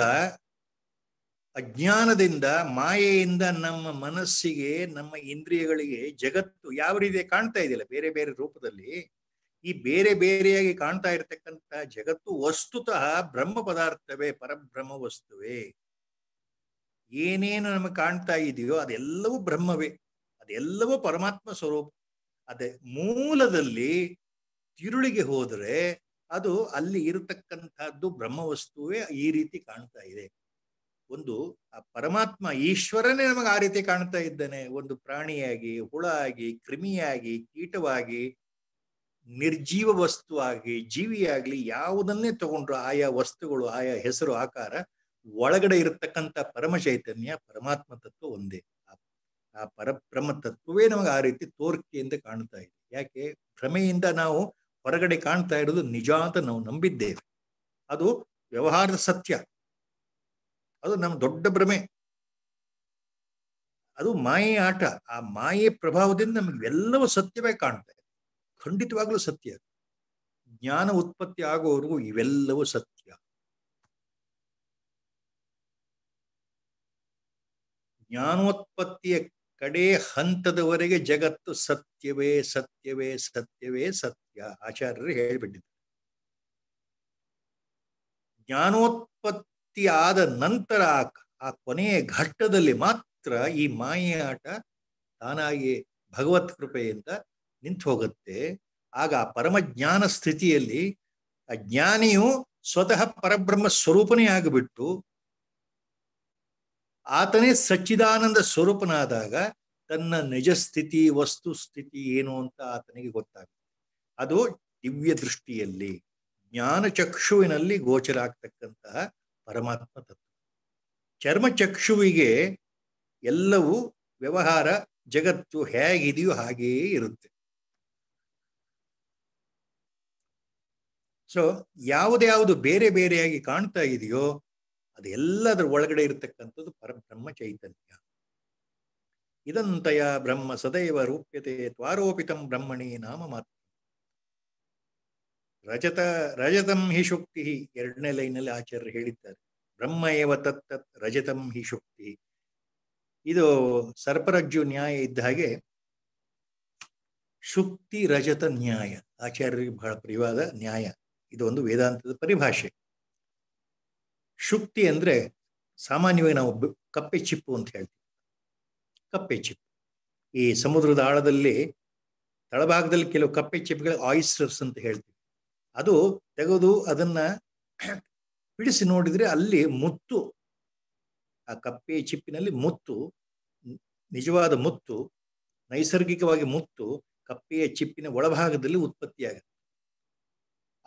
ಅಜ್ಞಾನದಿಂದ, ಮಾಯೆಯಿಂದ ನಮ್ಮ ಮನಸ್ಸಿಗೆ, ನಮ್ಮ ಇಂದ್ರಿಯಗಳಿಗೆ ಜಗತ್ತು ಯಾವ ರೀತಿ ಕಾಣ್ತಾ ಇದೆಯಲ್ಲ ಬೇರೆ ಬೇರೆ ರೂಪದಲ್ಲಿ, ಈ ಬೇರೆ ಬೇರೆಯಾಗಿ ಕಾಣ್ತಾ ಇರತಕ್ಕಂಥ ಜಗತ್ತು ವಸ್ತುತಃ ಬ್ರಹ್ಮ ಪದಾರ್ಥವೇ, ಪರಬ್ರಹ್ಮ ವಸ್ತುವೇ. ಏನೇನು ನಮಗೆ ಕಾಣ್ತಾ ಇದೆಯೋ ಅದೆಲ್ಲವೂ ಬ್ರಹ್ಮವೇ, ಅದೆಲ್ಲವೂ ಪರಮಾತ್ಮ ಸ್ವರೂಪ. ಅದೇ ಮೂಲದಲ್ಲಿ ತಿರುಳಿಗೆ ಹೋದರೆ ಅದು ಅಲ್ಲಿ ಇರತಕ್ಕಂಥದ್ದು ಬ್ರಹ್ಮವಸ್ತುವೇ ಈ ರೀತಿ ಕಾಣ್ತಾ ಇದೆ. ಒಂದು ಆ ಪರಮಾತ್ಮ ಈಶ್ವರನೇ ನಮಗೆ ಆ ರೀತಿ ಕಾಣ್ತಾ ಇದ್ದಾನೆ. ಒಂದು ಪ್ರಾಣಿಯಾಗಿ, ಹುಳ ಆಗಿ, ಕ್ರಿಮಿಯಾಗಿ, ಕೀಟವಾಗಿ, ನಿರ್ಜೀವ ವಸ್ತು ಆಗಿ ಜೀವಿಯಾಗ್ಲಿ ಯಾವುದನ್ನೇ ತಗೊಂಡ್ರು ಆಯಾ ವಸ್ತುಗಳು ಆಯಾ ಹೆಸರು ಆಕಾರ ಒಳಗಡೆ ಇರತಕ್ಕಂಥ ಪರಮ ಚೈತನ್ಯ ಪರಮಾತ್ಮ ತತ್ವ ಒಂದೇ. ಆ ಪರಬ್ರಹ್ಮ ತತ್ವವೇ ನಮಗೆ ಆ ರೀತಿ ತೋರಿಕೆಯಿಂದ ಕಾಣ್ತಾ ಇದೆ. ಯಾಕೆ? ಭ್ರಮೆಯಿಂದ ನಾವು ಹೊರಗಡೆ ಕಾಣ್ತಾ ಇರೋದು ನಿಜ ಅಂತ ನಾವು ನಂಬಿದ್ದೇವೆ. ಅದು ವ್ಯವಹಾರದ ಸತ್ಯ, ಅದು ನಮ್ಮ ದೊಡ್ಡ ಭ್ರಮೆ, ಅದು ಮಾಯೆ ಆಟ. ಆ ಮಾಯೆ ಪ್ರಭಾವದಿಂದ ನಮಗೆ ಎಲ್ಲವೂ ಸತ್ಯವೇ ಕಾಣ್ತಾ ಇದೆ. ಖಂಡಿತವಾಗ್ಲೂ ಸತ್ಯ. ಜ್ಞಾನ ಉತ್ಪತ್ತಿ ಆಗುವವರೆಗೂ ಇವೆಲ್ಲವೂ ಸತ್ಯ. ಜ್ಞಾನೋತ್ಪತ್ತಿಯ ಕಡೆ ಹಂತದವರೆಗೆ ಜಗತ್ತು ಸತ್ಯವೇ ಸತ್ಯವೇ ಸತ್ಯವೇ ಸತ್ಯ. ಆಚಾರ್ಯರು ಹೇಳಿಬಿಟ್ಟಿದ್ದಾರೆ. ಜ್ಞಾನೋತ್ಪತ್ತಿ ಆದ ನಂತರ ಆ ಕೊನೆಯ ಘಟ್ಟದಲ್ಲಿ ಮಾತ್ರ ಈ ಮಾಯೆ ಆಟ ತಾನಾಗಿ ಭಗವತ್ ಕೃಪೆಯಿಂದ ನಿಂತು ಹೋಗುತ್ತೆ. ಆಗ ಆ ಪರಮಜ್ಞಾನ ಸ್ಥಿತಿಯಲ್ಲಿ ಆ ಜ್ಞಾನಿಯು ಸ್ವತಃ ಪರಬ್ರಹ್ಮ ಸ್ವರೂಪನೇ ಆಗಿಬಿಟ್ಟು ಆತನೇ ಸಚ್ಚಿದಾನಂದ ಸ್ವರೂಪನಾದಾಗ ತನ್ನ ನಿಜ ಸ್ಥಿತಿ ವಸ್ತು ಸ್ಥಿತಿ ಏನು ಅಂತ ಆತನಿಗೆ ಗೊತ್ತಾಗುತ್ತೆ. ಅದು ದಿವ್ಯ ದೃಷ್ಟಿಯಲ್ಲಿ ಜ್ಞಾನ ಚಕ್ಷುವಿನಲ್ಲಿ ಗೋಚರ ಆಗ್ತಕ್ಕಂತಹ ಪರಮಾತ್ಮ ತತ್ವ. ಚರ್ಮಚಕ್ಷುವಿಗೆ ಎಲ್ಲವೂ ವ್ಯವಹಾರ ಜಗತ್ತು ಹೇಗಿದೆಯೋ ಹಾಗೆಯೇ ಇರುತ್ತೆ. ಸೊ ಯಾವುದ್ಯಾವುದು ಬೇರೆ ಬೇರೆಯಾಗಿ ಕಾಣ್ತಾ ಇದೆಯೋ ಅದೆಲ್ಲದರ ಒಳಗಡೆ ಇರತಕ್ಕಂಥದ್ದು ಪರಬ್ರಹ್ಮ ಚೈತನ್ಯ. ಇದಂತಯ ಬ್ರಹ್ಮ ಸದೈವ ರೂಪ್ಯತೆ ತ್ವಾರೋಪಿತಂ ಬ್ರಹ್ಮಣಿ ನಾಮ ಮಾತ್ರ. ರಜತಂ ಹಿ ಶುಕ್ತಿ, ಎರಡನೇ ಲೈನಲ್ಲಿ ಆಚಾರ್ಯರು ಹೇಳಿದ್ದಾರೆ. ಬ್ರಹ್ಮ ಏವ ತತ್ತತ್ ರಜತಂ ಹಿ ಶುಕ್ತಿ. ಇದು ಸರ್ಪರಜ್ಜು ನ್ಯಾಯ ಇದ್ದ ಹಾಗೆ ಶುಕ್ತಿ ರಜತ ನ್ಯಾಯ ಆಚಾರ್ಯರಿಗೆ ಬಹಳ ಪ್ರಿಯವಾದ ನ್ಯಾಯ. ಇದು ಒಂದು ವೇದಾಂತದ ಪರಿಭಾಷೆ. ಶುಕ್ತಿ ಅಂದ್ರೆ ಸಾಮಾನ್ಯವಾಗಿ ನಾವು ಕಪ್ಪೆ ಚಿಪ್ಪು ಅಂತ ಹೇಳ್ತೀವಿ. ಕಪ್ಪೆ ಚಿಪ್ಪು ಈ ಸಮುದ್ರದ ಆಳದಲ್ಲಿ ತಳಭಾಗದಲ್ಲಿ ಕೆಲವು ಕಪ್ಪೆ ಚಿಪ್ಪುಗಳು ಆಯಿಸ್ಟರ್ಸ್ ಅಂತ ಹೇಳ್ತೀವಿ. ಅದು ತೆಗೆದು ಅದನ್ನ ಬಿಡಿಸಿ ನೋಡಿದ್ರೆ ಅಲ್ಲಿ ಮುತ್ತು, ಆ ಕಪ್ಪೆ ಚಿಪ್ಪಿನಲ್ಲಿ ಮುತ್ತು, ನಿಜವಾದ ಮುತ್ತು, ನೈಸರ್ಗಿಕವಾಗಿ ಮುತ್ತು ಕಪ್ಪೆಯ ಚಿಪ್ಪಿನ ಒಳಭಾಗದಲ್ಲಿ ಉತ್ಪತ್ತಿಯಾಗುತ್ತೆ.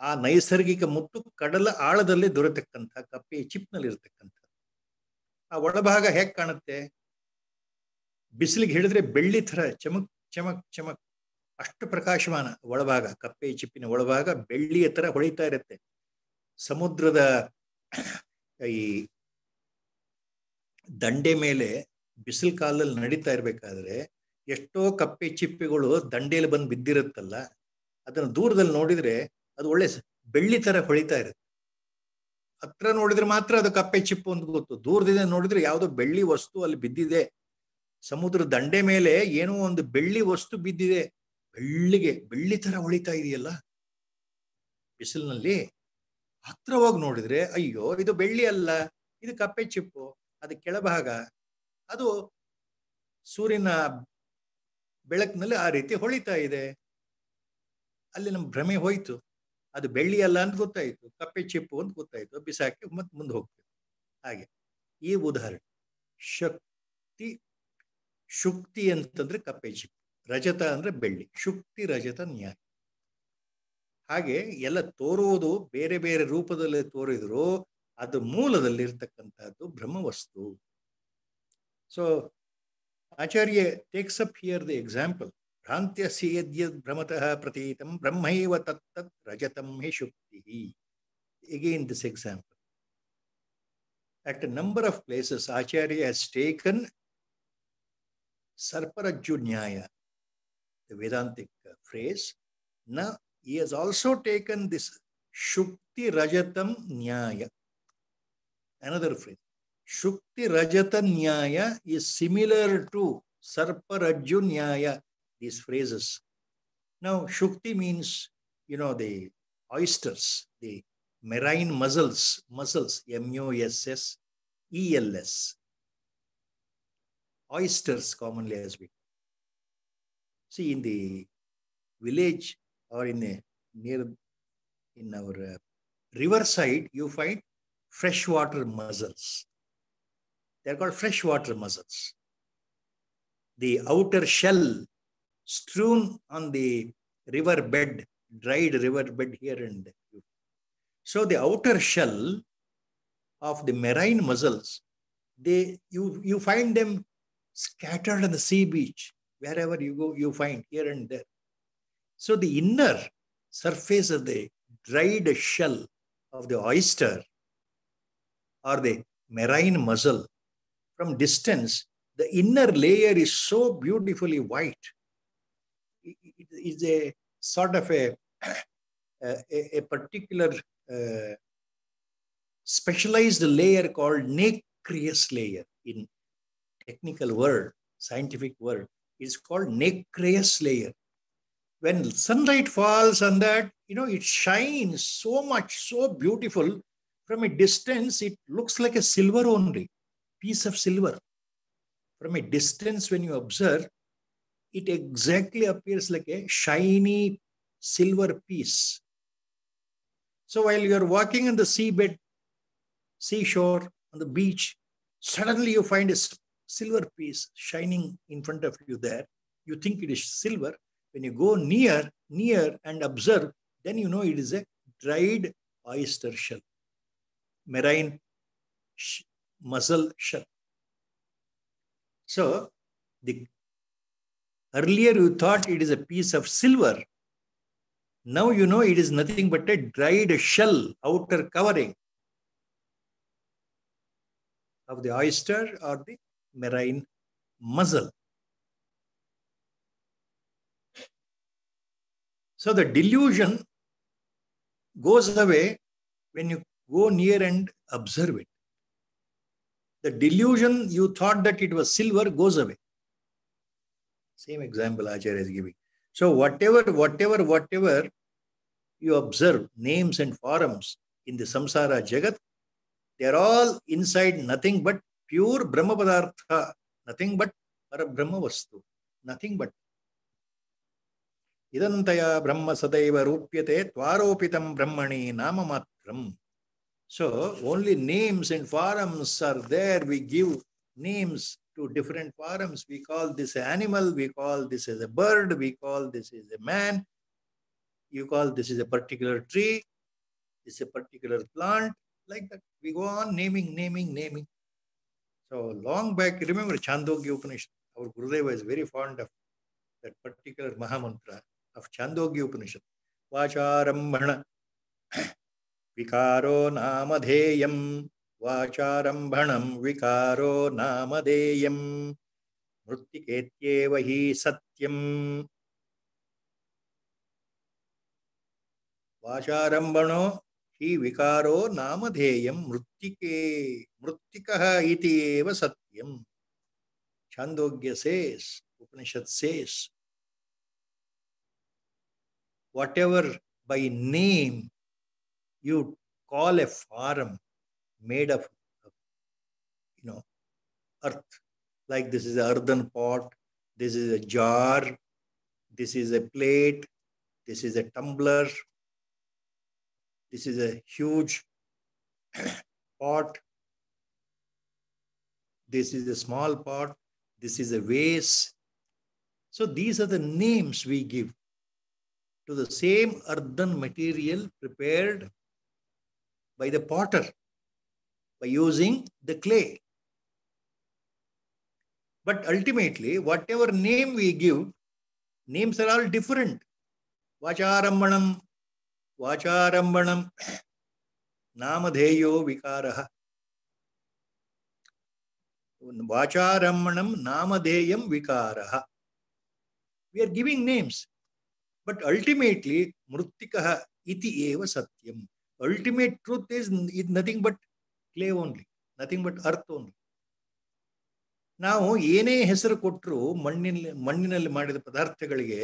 ಆ ನೈಸರ್ಗಿಕ ಮುತ್ತು ಕಡಲ ಆಳದಲ್ಲಿ ದೊರೆತಕ್ಕಂಥ ಕಪ್ಪೆಯ ಚಿಪ್ನಲ್ಲಿ ಇರತಕ್ಕಂಥ ಆ ಒಳಭಾಗ ಹೇಗೆ ಕಾಣುತ್ತೆ? ಬಿಸಿಲಿಗೆ ಹಿಡಿದ್ರೆ ಬೆಳ್ಳಿ ಥರ ಚಮಕ್ ಚಮಕ್ ಚಮಕ್, ಅಷ್ಟು ಪ್ರಕಾಶಮಾನ ಒಳಭಾಗ. ಕಪ್ಪೆಯ ಚಿಪ್ಪಿನ ಒಳಭಾಗ ಬೆಳ್ಳಿಯ ತರ ಹೊಳಿತಾ ಇರುತ್ತೆ. ಸಮುದ್ರದ ಈ ದಂಡೆ ಮೇಲೆ ಬಿಸಿಲು ಕಾಲದಲ್ಲಿ ನಡೀತಾ ಇರ್ಬೇಕಾದ್ರೆ ಎಷ್ಟೋ ಕಪ್ಪೆ ಚಿಪ್ಪೆಗಳು ದಂಡೆಯಲ್ಲಿ ಬಂದು ಬಿದ್ದಿರುತ್ತಲ್ಲ, ಅದನ್ನು ದೂರದಲ್ಲಿ ನೋಡಿದ್ರೆ ಅದು ಒಳ್ಳೆ ಬೆಳ್ಳಿ ತರ ಹೊಳಿತಾ ಇರುತ್ತೆ. ಹತ್ರ ನೋಡಿದ್ರೆ ಮಾತ್ರ ಅದು ಕಪ್ಪೆ ಚಿಪ್ಪು ಅಂತ ಗೊತ್ತು, ದೂರದಿಂದ ನೋಡಿದ್ರೆ ಯಾವುದೋ ಬೆಳ್ಳಿ ವಸ್ತು ಅಲ್ಲಿ ಬಿದ್ದಿದೆ. ಸಮುದ್ರ ದಂಡೆ ಮೇಲೆ ಏನೋ ಒಂದು ಬೆಳ್ಳಿ ವಸ್ತು ಬಿದ್ದಿದೆ, ಬೆಳ್ಳಿ ತರ ಹೊಳಿತಾ ಇದೆಯಲ್ಲ ಬಿಸಿಲಿನಲ್ಲಿ. ಹತ್ರವಾಗಿ ನೋಡಿದ್ರೆ ಅಯ್ಯೋ ಇದು ಬೆಳ್ಳಿ ಅಲ್ಲ, ಇದು ಕಪ್ಪೆ ಚಿಪ್ಪು. ಅದು ಕೆಳಭಾಗ, ಅದು ಸೂರ್ಯನ ಬೆಳಕಿನಲ್ಲಿ ಆ ರೀತಿ ಹೊಳಿತಾ ಇದೆ. ಅಲ್ಲಿ ನಮ್ಮ ಭ್ರಮೆ ಹೋಯ್ತು. ಅದು ಬೆಳ್ಳಿ ಅಲ್ಲ ಅಂತ ಗೊತ್ತಾಯ್ತು, ಕಪ್ಪೆ ಚಿಪ್ಪು ಅಂತ ಗೊತ್ತಾಯ್ತು, ಬಿಸಾಕಿ ಮತ್ತೆ ಮುಂದೆ ಹೋಗ್ತೇವೆ. ಹಾಗೆ ಈ ಉದಾಹರಣೆ. ಶುಕ್ತಿ ಅಂತಂದ್ರೆ ಕಪ್ಪೆ ಚಿಪ್ಪು, ರಜತ ಅಂದ್ರೆ ಬೆಳ್ಳಿ, ಶುಕ್ತಿ ರಜತ ನ್ಯಾಯ. ಹಾಗೆ ಎಲ್ಲ ತೋರುವುದು ಬೇರೆ ಬೇರೆ ರೂಪದಲ್ಲಿ ತೋರಿದ್ರು ಅದು ಮೂಲದಲ್ಲಿ ಇರ್ತಕ್ಕಂಥದ್ದು ಬ್ರಹ್ಮವಸ್ತು. So Acharya takes up here the example. ಭ್ರಾಂತ್ಯಸ್ಯ ಯದ್ಯದ್ ಭ್ರಮತಃ ಪ್ರತೀತಂ ಬ್ರಹ್ಮೈವ ತತ್ತತ್ ರಜತಂ ಹಿ ಶುಕ್ತಿ. Again this example. At a number of places Acharya has taken Sarparajju Nyaya, the Vedantic phrase. Now he has also taken this Shukti Rajatam Nyaya, another phrase. Shukti Rajata Nyaya is similar to Sarparajju Nyaya, these phrases. Now Shukti means, the oysters, the marine mussels, MUSSELS. Oysters commonly as we see in the village or in our riverside, you find freshwater mussels. They're called freshwater mussels. The outer shell strewn on the river bed dried riverbed here and there. So the outer shell of the marine mussels, you find them scattered on the sea beach. Wherever you go, you find here and there. So the inner surface of the dried shell of the oyster or the marine mussel, from distance, the inner layer is so beautifully white. It is a sort of a particular specialized layer called nacreous layer. In technical word, scientific word, it's called nacreous layer. When sunlight falls on that, it shines so much, so beautiful. From a distance, it looks like a silver only, piece of silver. From a distance, when you observe, it exactly appears like a shiny silver piece. So while you are walking on the seabed, seashore, on the beach, suddenly you find a silver piece shining in front of you there. You think it is silver. When you go near and observe, then you know it is a dried oyster shell, marine mussel shell. So earlier you thought it is a piece of silver. Now you know it is nothing but a dried shell, outer covering of the oyster or the marine mussel. So the delusion goes away when you go near and observe it. The delusion you thought that it was silver goes away. Same example Acharya is giving. So whatever you observe, names and forms in the samsara jagat, they are all inside nothing but pure Brahma Padartha, nothing but Parabrahma Vastu, nothing but. Idantaya Brahma Sadaiva Rupyate Tvaropitam Brahmani Nama Matram. So only names and forms are there. We give names to different forms. We call this an animal, we call this as a bird, we call this as a man, you call this is a particular tree, this is a particular plant, like that. We go on naming. So long back, remember Chandogya Upanishad, our Gurudeva is very fond of that particular Mahamantra of Chandogya Upanishad. Vacharambhana Vikaro Namadheyam, Vacharambhanam Vikaro Namadheyam, Mruttiketyeva hi Satyam. Vacharambhano hi Vikaro Namadheyam, Mruttikaha iti eva Satyam. Chandogya says, Upanishad says, whatever by name you call a form made of earth, like this is an earthen pot, this is a jar, this is a plate, this is a tumbler, this is a huge pot, this is a small pot, this is a vase. So these are the names we give to the same earthen material prepared by the potter by using the clay. But ultimately, whatever name we give, names are all different. Vacharambhanam, Namadheyo Vikaraha. Vacharambhanam, Namadheyam Vikaraha. We are giving names. But ultimately, Mruttikaha iti eva Satyam. Ultimate truth is nothing but clay only, nothing but earth only. ನಾವು ಏನೇ ಹೆಸರು ಕೊಟ್ಟರು ಮಣ್ಣಿನಲ್ಲಿ ಮಾಡಿದ ಪದಾರ್ಥಗಳಿಗೆ,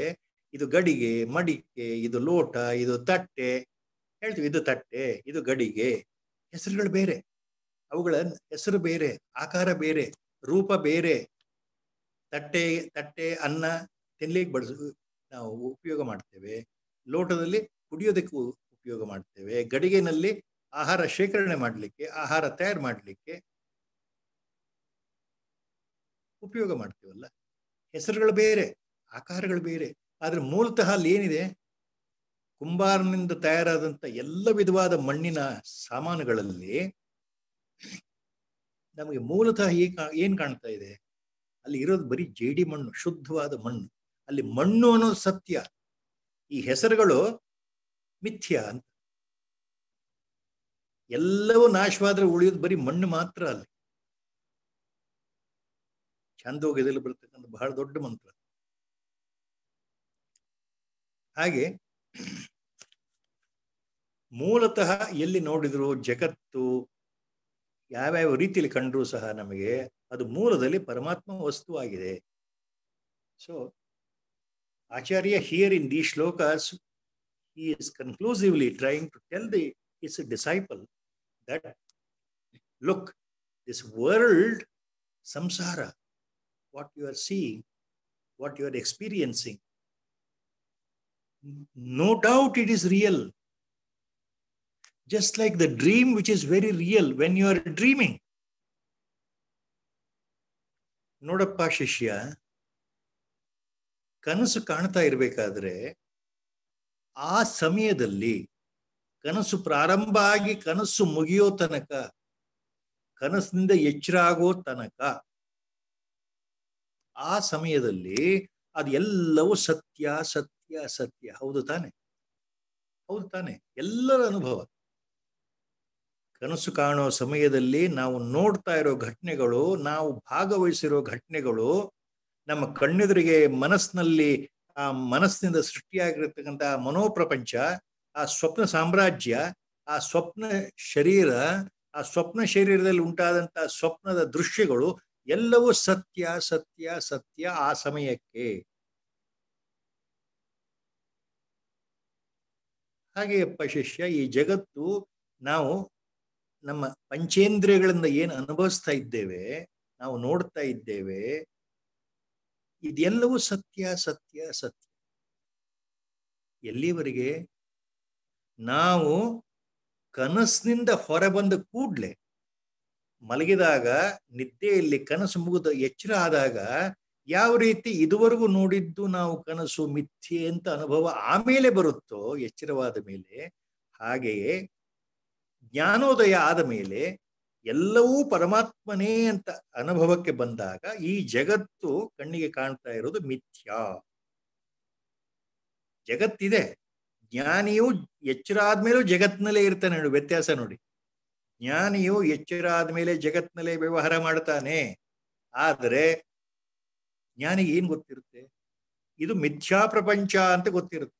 ಇದು ಗಡಿಗೆ, ಮಡಿಕೆ, ಇದು ಲೋಟ, ಇದು ತಟ್ಟೆ ಹೇಳ್ತೀವಿ, ಇದು ತಟ್ಟೆ, ಇದು ಗಡಿಗೆ, ಹೆಸರುಗಳು ಬೇರೆ, ಅವುಗಳ ಹೆಸರು ಬೇರೆ, ಆಕಾರ ಬೇರೆ, ರೂಪ ಬೇರೆ. ತಟ್ಟೆ ಅನ್ನ ತಿನ್ಲಿಕ್ಕೆ ನಾವು ಉಪಯೋಗ ಮಾಡ್ತೇವೆ, ಲೋಟದಲ್ಲಿ ಕುಡಿಯೋದಕ್ಕೆ ಉಪಯೋಗ ಮಾಡ್ತೇವೆ, ಗಡಿಗೆನಲ್ಲಿ ಆಹಾರ ಶೇಖರಣೆ ಮಾಡಲಿಕ್ಕೆ, ಆಹಾರ ತಯಾರು ಮಾಡಲಿಕ್ಕೆ ಉಪಯೋಗ ಮಾಡ್ತೀವಲ್ಲ. ಹೆಸರುಗಳು ಬೇರೆ, ಆಕಾರಗಳು ಬೇರೆ, ಆದ್ರೆ ಮೂಲತಃ ಅಲ್ಲಿ ಏನಿದೆ? ಕುಂಬಾರನಿಂದ ತಯಾರಾದಂಥ ಎಲ್ಲ ವಿಧವಾದ ಮಣ್ಣಿನ ಸಾಮಾನುಗಳಲ್ಲಿ ನಮಗೆ ಮೂಲತಃ ಏನ್ ಕಾಣ್ತಾ ಇದೆ? ಅಲ್ಲಿ ಇರೋದು ಬರೀ ಜೇಡಿ ಮಣ್ಣು, ಶುದ್ಧವಾದ ಮಣ್ಣು. ಅಲ್ಲಿ ಮಣ್ಣು ಅನ್ನೋದು ಸತ್ಯ, ಈ ಹೆಸರುಗಳು ಮಿಥ್ಯ ಅಂತ. ಎಲ್ಲವೂ ನಾಶವಾದ್ರೆ ಉಳಿಯೋದು ಬರೀ ಮಣ್ಣು ಮಾತ್ರ. ಅಲ್ಲಿ ಛಾಂದೋಗ್ಯದಲ್ಲಿ ಬರ್ತಕ್ಕಂಥ ಬಹಳ ದೊಡ್ಡ ಮಂತ್ರ. ಹಾಗೆ ಮೂಲತಃ ಎಲ್ಲಿ ನೋಡಿದ್ರು ಜಗತ್ತು ಯಾವ್ಯಾವ ರೀತಿಯಲ್ಲಿ ಕಂಡ್ರೂ ಸಹ ನಮಗೆ ಅದು ಮೂಲದಲ್ಲಿ ಪರಮಾತ್ಮ ವಸ್ತುವಾಗಿದೆ. So Acharya here in the shlokas he is conclusively trying to tell his disciple that look, this world samsara, what you are seeing, what you are experiencing, no doubt it is real, just like the dream which is very real when you are dreaming. ನೋಡಪ್ಪ ಶಿಷ್ಯ, ಕನಸು ಕಾಣ್ತಾ ಇರಬೇಕಾದ್ರೆ ಆ ಸಮಯದಲ್ಲಿ ಕನಸು ಪ್ರಾರಂಭ ಆಗಿ ಕನಸು ಮುಗಿಯೋ ತನಕ, ಕನಸಿನಿಂದ ಎಚ್ಚರ ಆಗೋ ತನಕ, ಆ ಸಮಯದಲ್ಲಿ ಅದು ಎಲ್ಲವೂ ಸತ್ಯ ಸತ್ಯ ಸತ್ಯ. ಹೌದು ತಾನೆ? ಹೌದು ತಾನೆ? ಎಲ್ಲರ ಅನುಭವ. ಕನಸು ಕಾಣೋ ಸಮಯದಲ್ಲಿ ನಾವು ನೋಡ್ತಾ ಇರೋ ಘಟನೆಗಳು, ನಾವು ಭಾಗವಹಿಸಿರೋ ಘಟನೆಗಳು, ನಮ್ಮ ಕಣ್ಣೆದುರಿಗೆ ಮನಸ್ಸಿನಲ್ಲಿ ಆ ಮನಸ್ಸಿನಿಂದ ಸೃಷ್ಟಿಯಾಗಿರತಕ್ಕಂಥ ಮನೋಪ್ರಪಂಚ, ಆ ಸ್ವಪ್ನ ಸಾಮ್ರಾಜ್ಯ, ಆ ಸ್ವಪ್ನ ಶರೀರ, ಆ ಸ್ವಪ್ನ ಶರೀರದಲ್ಲಿ ಉಂಟಾದಂತಹ ಸ್ವಪ್ನದ ದೃಶ್ಯಗಳು ಎಲ್ಲವೂ ಸತ್ಯ ಸತ್ಯ ಸತ್ಯ ಆ ಸಮಯಕ್ಕೆ. ಹಾಗೆಯಪ್ಪ ಶಿಷ್ಯ, ಈ ಜಗತ್ತು ನಾವು ನಮ್ಮ ಪಂಚೇಂದ್ರಿಯಗಳಿಂದ ಏನು ಅನುಭವಿಸ್ತಾ ಇದ್ದೇವೆ, ನಾವು ನೋಡ್ತಾ ಇದ್ದೇವೆ, ಇದೆಲ್ಲವೂ ಸತ್ಯ ಸತ್ಯ ಸತ್ಯ. ಎಲ್ಲಿವರೆಗೆ? ನಾವು ಕನಸಿನಿಂದ ಹೊರಬಂದ ಕೂಡ್ಲೆ, ಮಲಗಿದಾಗ, ನಿದ್ದೆಯಲ್ಲಿ ಕನಸು ಮುಗಿದ ಎಚ್ಚರ ಆದಾಗ ಯಾವ ರೀತಿ ಇದುವರೆಗೂ ನೋಡಿದ್ದು ನಾವು ಕನಸು ಮಿಥ್ಯೆ ಅಂತ ಅನುಭವ ಆಮೇಲೆ ಬರುತ್ತೋ, ಎಚ್ಚರವಾದ ಮೇಲೆ, ಹಾಗೆಯೇ ಜ್ಞಾನೋದಯ ಆದ ಮೇಲೆ ಎಲ್ಲವೂ ಪರಮಾತ್ಮನೇ ಅಂತ ಅನುಭವಕ್ಕೆ ಬಂದಾಗ ಈ ಜಗತ್ತು ಕಣ್ಣಿಗೆ ಕಾಣ್ತಾ ಇರೋದು ಮಿಥ್ಯಾ. ಜಗತ್ತಿದೆ, ಜ್ಞಾನಿಯು ಎಚ್ಚರ ಆದ್ಮೇಲೂ ಜಗತ್ತಿನಲ್ಲೇ ಇರ್ತಾನೆ. ನೋಡಿ ವ್ಯತ್ಯಾಸ ನೋಡಿ. ಜ್ಞಾನಿಯು ಎಚ್ಚರ ಆದ್ಮೇಲೆ ಜಗತ್ತಿನಲ್ಲೇ ವ್ಯವಹಾರ ಮಾಡ್ತಾನೆ. ಆದರೆ ಜ್ಞಾನಿಗೆ ಏನ್ ಗೊತ್ತಿರುತ್ತೆ? ಇದು ಮಿಥ್ಯಾ ಪ್ರಪಂಚ ಅಂತ ಗೊತ್ತಿರುತ್ತೆ.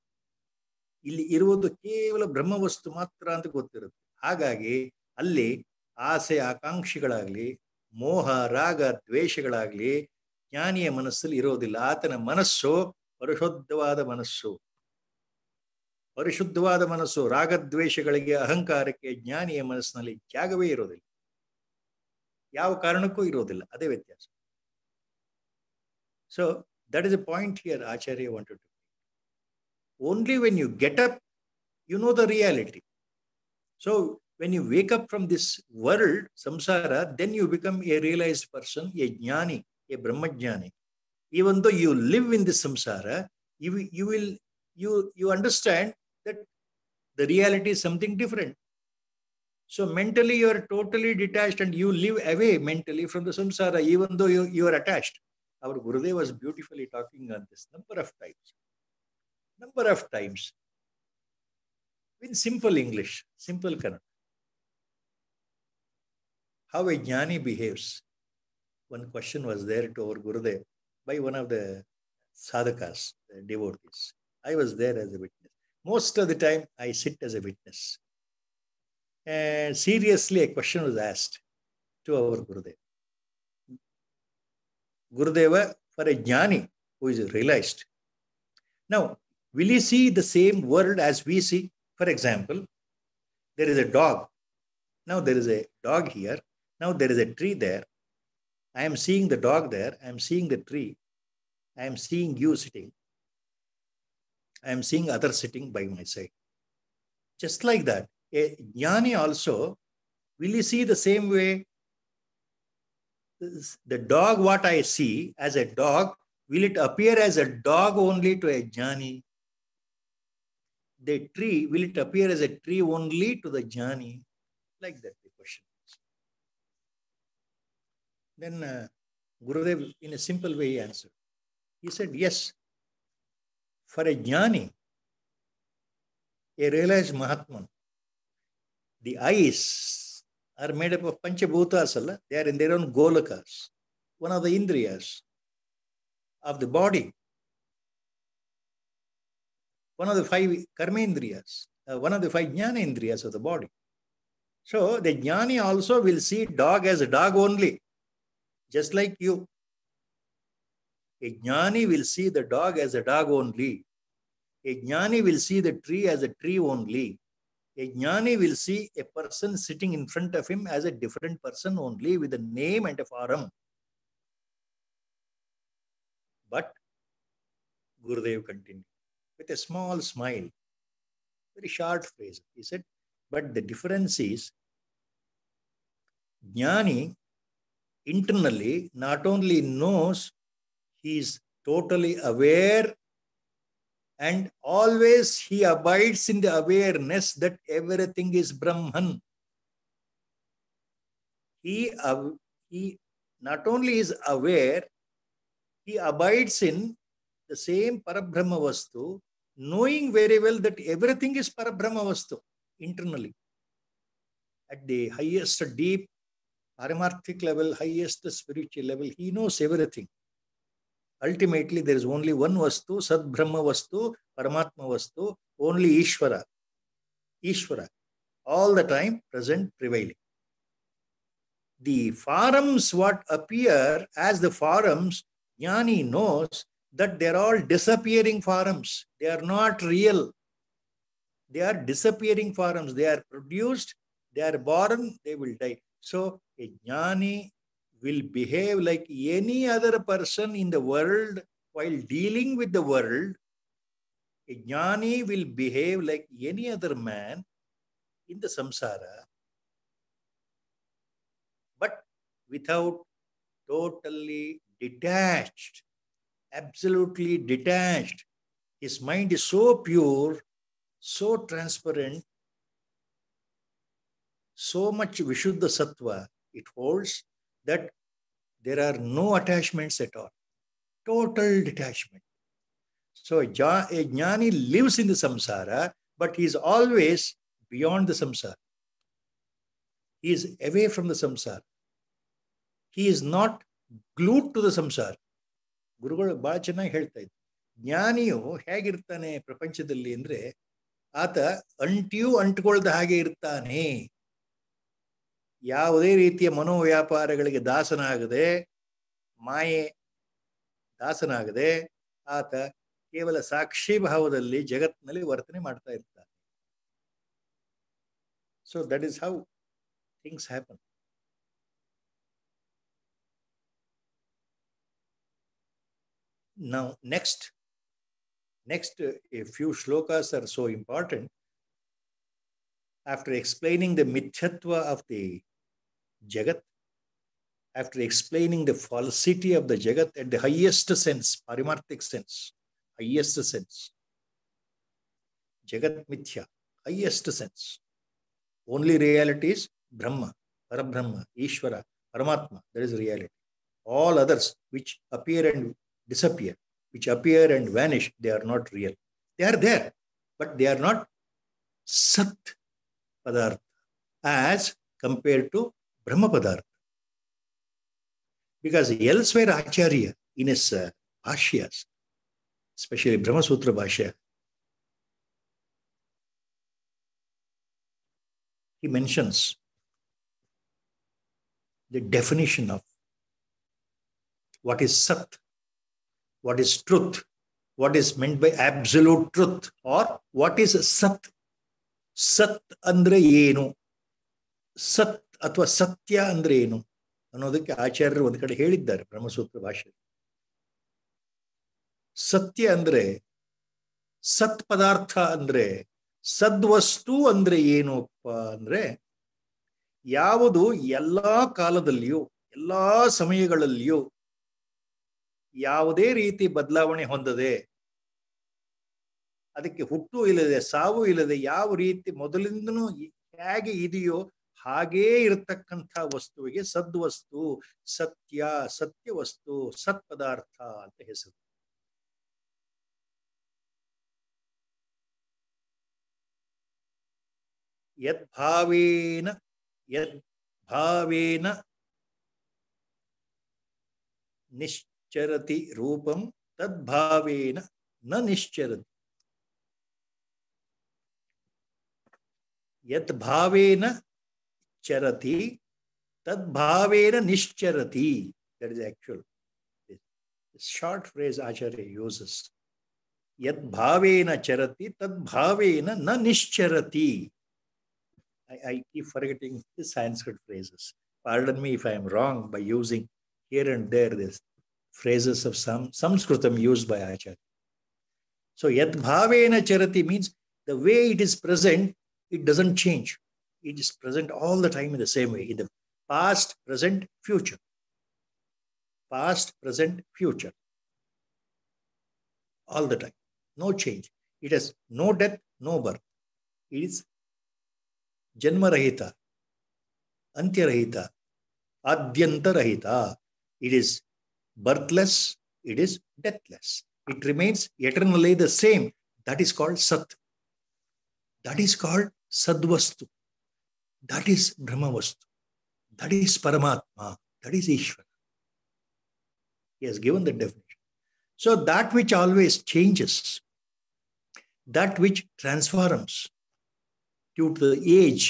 ಇಲ್ಲಿ ಇರುವುದು ಕೇವಲ ಬ್ರಹ್ಮವಸ್ತು ಮಾತ್ರ ಅಂತ ಗೊತ್ತಿರುತ್ತೆ. ಹಾಗಾಗಿ ಅಲ್ಲಿ ಆಸೆ ಆಕಾಂಕ್ಷೆಗಳಾಗ್ಲಿ, ಮೋಹ ರಾಗ ದ್ವೇಷಗಳಾಗ್ಲಿ ಜ್ಞಾನಿಯ ಮನಸ್ಸಲ್ಲಿ ಇರೋದಿಲ್ಲ. ಆತನ ಮನಸ್ಸು ಪರಿಶುದ್ಧವಾದ ಮನಸ್ಸು. ಪರಿಶುದ್ಧವಾದ ಮನಸ್ಸು ರಾಗದ್ವೇಷಗಳಿಗೆ, ಅಹಂಕಾರಕ್ಕೆ ಜ್ಞಾನಿಯ ಮನಸ್ಸಿನಲ್ಲಿ ಜಾಗವೇ ಇರೋದಿಲ್ಲ, ಯಾವ ಕಾರಣಕ್ಕೂ ಇರೋದಿಲ್ಲ. ಅದೇ ವ್ಯತ್ಯಾಸ. So that is a point here Acharya wanted to make. Only when you get up, you know the reality. So when you wake up from this world, samsara, then you become a realized person, a jnani, a brahmajnani. Even though you live in this samsara, you understand that the reality is something different. So mentally you are totally detached and you live away mentally from the samsara, even though you are attached. Our Gurudev was beautifully talking on this number of times, in simple English, simple Kannada. How a jnani behaves. One question was there to our Gurudev by one of the sadhakas, the devotees. I was there as a witness. Most of the time I sit as a witness. And seriously a question was asked to our Gurudev. Gurudeva, for a jnani who is realized, now will he see the same world as we see? For example, there is a dog. Now there is a dog here. Now there is a tree there. I am seeing the dog there. I am seeing the tree. I am seeing you sitting. I am seeing others sitting by my side. Just like that, a jnani also, will he see the same way? The dog, what I see as a dog, will it appear as a dog only to a jnani? the tree, will it appear as a tree only to the jnani? Like that the question. Then Gurudev, in a simple way, he answered. He said, yes, for a jnani, a realized Mahatman, the eyes are made up of Panchabhutas, they are in their own golakas, one of the indriyas of the body, one of the 5 karmendriyas, one of the 5 jnana indriyas of the body. So the jnani also will see dog as a dog only, just like you. A jnani will see the dog as a dog only. A jnani will see the tree as a tree only. A jnani will see a person sitting in front of him as a different person only, with a name and a form. But Gurudev continued with a small smile, very short phrase. He said, but the difference is, jnani internally not only knows, he is totally aware, and always he abides in the awareness that everything is Brahman. He not only is aware, he abides in the same Parabrahma Vastu, knowing very well that everything is Parabrahma Vastu internally. At the highest deep paramarthic level, highest spiritual level, he knows everything. Ultimately, there is only one Vastu, Sad Brahma Vastu, Paramatma Vastu, only Ishvara. Ishvara, all the time present, prevailing. The forms, what appear as the forms, jnani knows that they are all disappearing forms. They are not real. They are disappearing forms. They are produced, they are born, they will die. So a jnani will behave like any other person in the world while dealing with the world. A jnani will behave like any other man in the samsara, but without totally detached, absolutely detached. His mind is so pure, so transparent, so much Vishuddha Sattva it holds that there are no attachments at all. Total detachment. So a jnani lives in the samsara, but he is always beyond the samsara. He is away from the samsara. He is not glued to the samsara. ಗುರುಗಳು ಬಹಳ ಚೆನ್ನಾಗಿ ಹೇಳ್ತಾ ಇದ್ರು. ಜ್ಞಾನಿಯು ಹೇಗಿರ್ತಾನೆ ಪ್ರಪಂಚದಲ್ಲಿ ಅಂದ್ರೆ, ಆತ ಅಂಟಿಯೂ ಅಂಟಿಕೊಳ್ಳದ ಹಾಗೆ ಇರ್ತಾನೆ. ಯಾವುದೇ ರೀತಿಯ ಮನೋವ್ಯಾಪಾರಗಳಿಗೆ ದಾಸನಾಗದೆ, ಮಾಯೆ ದಾಸನಾಗದೆ, ಆತ ಕೇವಲ ಸಾಕ್ಷಿ ಭಾವದಲ್ಲಿ ಜಗತ್ತಿನಲ್ಲಿ ವರ್ತನೆ ಮಾಡ್ತಾ ಇರ್ತಾನೆ. So that is how things happen. Now, next, a few shlokas are so important. After explaining the mithyatva of the Jagat, after explaining the falsity of the Jagat at the highest sense, parimarthic sense, highest sense, Jagat mithya, highest sense. Only reality is Brahma, Parabrahma, Ishvara, Paramatma, that is reality. All others which appear and disappear, which appear and vanish, they are not real. They are there, but they are not Sat Padartha as compared to Brahma Padartha. Because elsewhere Acharya, in his Bhashyas, especially Brahma Sutra Bhashya, he mentions the definition of what is Sat, what is truth, what is meant by absolute truth, or what is Sat. Sat andre ಏನು, ಸತ್ ಅಥವಾ ಸತ್ಯ ಅಂದ್ರೆ ಏನು ಅನ್ನೋದಕ್ಕೆ ಆಚಾರ್ಯರು ಒಂದು ಕಡೆ ಹೇಳಿದ್ದಾರೆ ಬ್ರಹ್ಮಸೂತ್ರ ಭಾಷೆ. ಸತ್ಯ ಅಂದ್ರೆ, ಸತ್ ಪದಾರ್ಥ ಅಂದ್ರೆ, ಸದ್ವಸ್ತು ಅಂದ್ರೆ ಏನಪ್ಪ ಅಂದ್ರೆ, ಯಾವುದು ಎಲ್ಲಾ ಕಾಲದಲ್ಲಿಯೂ ಎಲ್ಲಾ ಸಮಯಗಳಲ್ಲಿಯೂ ಯಾವುದೇ ರೀತಿ ಬದಲಾವಣೆ ಹೊಂದದೆ ಅದಕ್ಕೆ ಹುಟ್ಟು ಇಲ್ಲದೆ ಸಾವು ಇಲ್ಲದೆ ಯಾವ ರೀತಿ ಮೊದಲಿಂದನೂ ಹೇಗೆ ಇದೆಯೋ ಹಾಗೇ ಇರತಕ್ಕಂಥ ವಸ್ತುವಿಗೆ ಸದ್ವಸ್ತು, ಸತ್ಯ, ಸತ್ಯವಸ್ತು, ಸತ್ಪದಾರ್ಥ ಅಂತ ಹೆಸರು. ಯದ್ಭಾವೇನ ನಿಶ್ಚರತಿ ರೂಪಂ ತದ್ಭಾವೇನ ನ ನಿಶ್ಚರತಿ. ಯದ್ಭಾವೇನ ಚರತಿ ತದ್ಭಾವೇನ ನಿಶ್ಚರತಿ. That is actual short phrase Acharya uses. Yadbhavena charati tadbhavena na nischarati. I keep forgetting the Sanskrit phrases. Pardon me if I am wrong by using here and there these phrases of some Sanskritam used by Acharya. So yadbhavena charati means the way it is present, it doesn't change. It is present all the time in the same way, in the past, present, future. Past, present, future. All the time. No change. It has no death, no birth. It is Janma Rahita, Antya Rahita, Adyanta Rahita. It is birthless, it is deathless. It remains eternally the same. That is called Sat. That is called Sadvastu. That is Brahmavastu. That is Paramatma. That is Ishvara. He has given the definition. So that which always changes, that which transforms due to the age,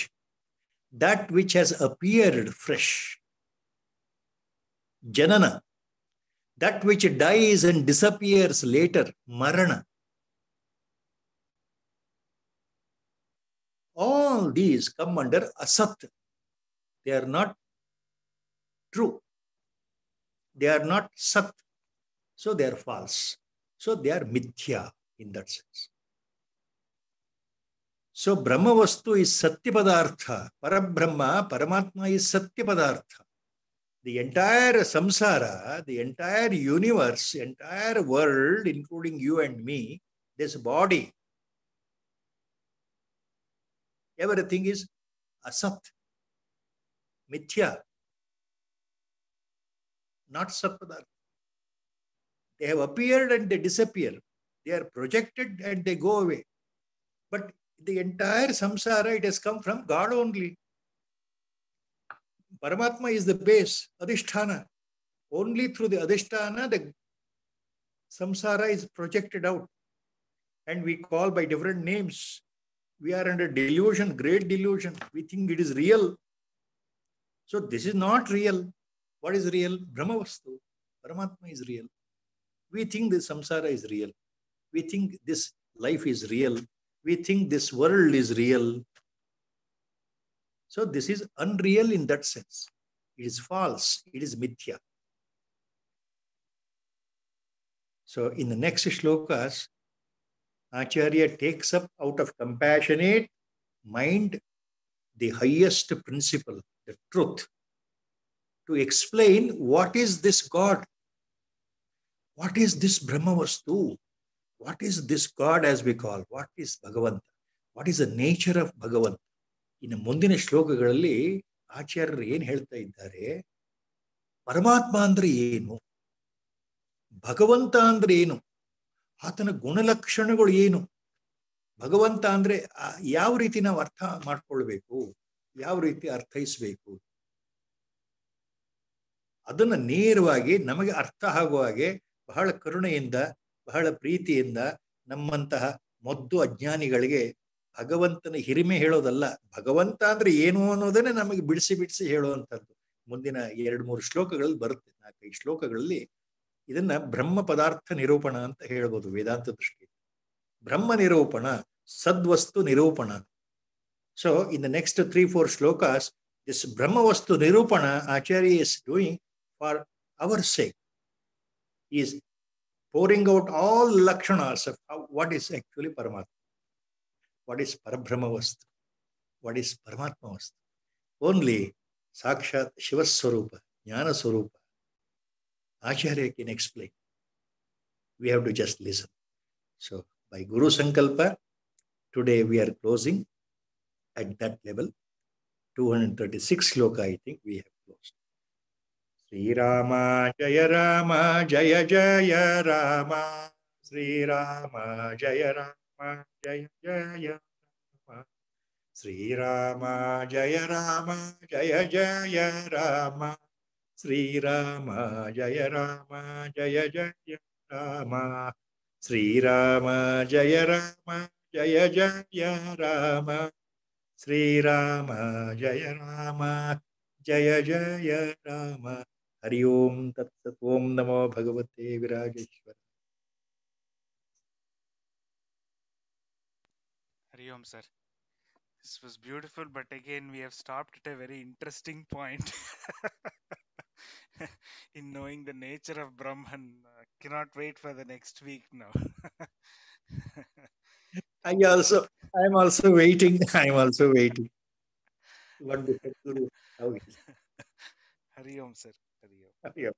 that which has appeared fresh, Janana, that which dies and disappears later, Marana. All these come under Asat. They are not true. They are not Sat. So they are false. So they are Mithya in that sense. So Brahmavastu is Satyapadartha. Parabrahma, Paramatma is Satyapadartha. The entire samsara, the entire universe, entire world, including you and me, this body, everything is Asat. Mithya. Not Satpadartha. They have appeared and they disappear. They are projected and they go away. But the entire samsara, it has come from God only. Paramatma is the base, Adhisthana. Only through the Adhisthana, the samsara is projected out. And we call by different names. We are under delusion, great delusion. We think it is real. So this is not real. What is real? Brahmavastu. Paramatma is real. We think this samsara is real. We think this life is real. We think this world is real. So this is unreal in that sense. It is false. It is mithya. So in the next shlokas, Acharya takes up out of compassionate mind the highest principle, the truth, to explain what is this God? What is this Brahmavastu? What is this God as we call? What is Bhagavanta? What is the nature of Bhagavanta? ಇನ್ನು ಮುಂದಿನ ಶ್ಲೋಕಗಳಲ್ಲಿ ಆಚಾರ್ಯರು ಏನು ಹೇಳ್ತಾ ಇದ್ದಾರೆ, ಪರಮಾತ್ಮ ಅಂದ್ರೆ ಏನು, ಭಗವಂತ ಅಂದ್ರೆ ಏನು, ಆತನ ಗುಣಲಕ್ಷಣಗಳು ಏನು, ಭಗವಂತ ಅಂದ್ರೆ ಯಾವ ರೀತಿ ನಾವು ಅರ್ಥ ಮಾಡ್ಕೊಳ್ಬೇಕು, ಯಾವ ರೀತಿ ಅರ್ಥೈಸ್ಬೇಕು, ಅದನ್ನ ನೇರವಾಗಿ ನಮಗೆ ಅರ್ಥ ಆಗುವ ಹಾಗೆ ಬಹಳ ಕರುಣೆಯಿಂದ ಬಹಳ ಪ್ರೀತಿಯಿಂದ ನಮ್ಮಂತಹ ಮೊದ್ದು ಅಜ್ಞಾನಿಗಳಿಗೆ ಭಗವಂತನ ಹಿರಿಮೆ ಹೇಳೋದಲ್ಲ, ಭಗವಂತ ಅಂದ್ರೆ ಏನು ಅನ್ನೋದನ್ನೇ ನಮಗೆ ಬಿಡಿಸಿ ಬಿಡಿಸಿ ಹೇಳುವಂಥದ್ದು ಮುಂದಿನ 2-3 ಶ್ಲೋಕಗಳಲ್ಲಿ ಬರುತ್ತೆ. 4-5 ಶ್ಲೋಕಗಳಲ್ಲಿ ಇದನ್ನ ಬ್ರಹ್ಮ ಪದಾರ್ಥ ನಿರೂಪಣ ಅಂತ ಹೇಳ್ಬೋದು ವೇದಾಂತ ದೃಷ್ಟಿ. ಬ್ರಹ್ಮ ನಿರೂಪಣ, ಸದ್ವಸ್ತು ನಿರೂಪಣ. So in the next 3-4 shlokas this ಬ್ರಹ್ಮವಸ್ತು ನಿರೂಪಣ Acharya is doing for our sake. He is pouring out all lakshanas of what is actually Paramatma. What is Parabrahmavastu? What is Paramatmavastu? Only Sakshat Shivaswarupa, Jnana Swarupa, Acharya can explain. We have to just listen. So By Guru Sankalpa, today we are closing at that level. 236 sloka, I think we have closed. Sri Rama Jaya Rama Jaya Jaya Rama. Sri Rama Jaya Rama Jaya Jaya Rama. Sri Rama Jaya Rama Jaya Jaya Rama. Sri Rama Jaya Rama Jaya Jaya Rama. Sri Rama Jaya Rama Jaya Jaya Rama. Sri Rama Jaya Rama Jaya Jaya Rama. Hari Om Tat Sat Om Namo Bhagavate Virajeshwara. Hari Om, sir. This was beautiful, but again, we have stopped at a very interesting point in knowing the nature of Brahman. Cannot wait for the next week now. I'm also waiting. I'm also waiting. What the Guru? How is? Hari Om, sir. Hari Om. Hari Om.